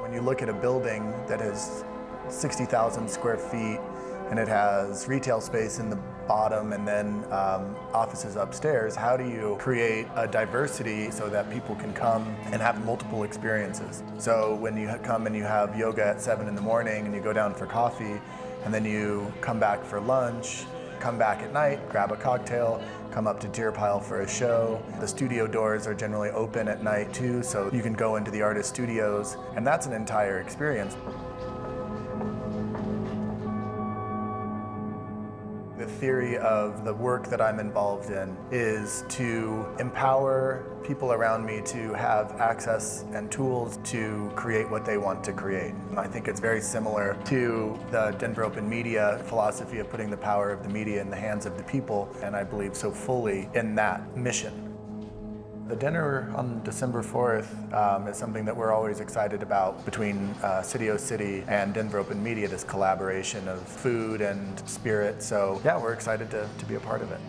When you look at a building that is 60,000 square feet and it has retail space in the bottom and then offices upstairs, how do you create a diversity so that people can come and have multiple experiences? So when you come and you have yoga at 7 in the morning and you go down for coffee and then you come back for lunch, come back at night, grab a cocktail, come up to Deer Pile for a show. The studio doors are generally open at night too, so you can go into the artist studios, and that's an entire experience. The theory of the work that I'm involved in is to empower people around me to have access and tools to create what they want to create. I think it's very similar to the Denver Open Media philosophy of putting the power of the media in the hands of the people, and I believe so fully in that mission. The dinner on December 4th is something that we're always excited about between City O City and Denver Open Media, this collaboration of food and spirit. So yeah, we're excited to be a part of it.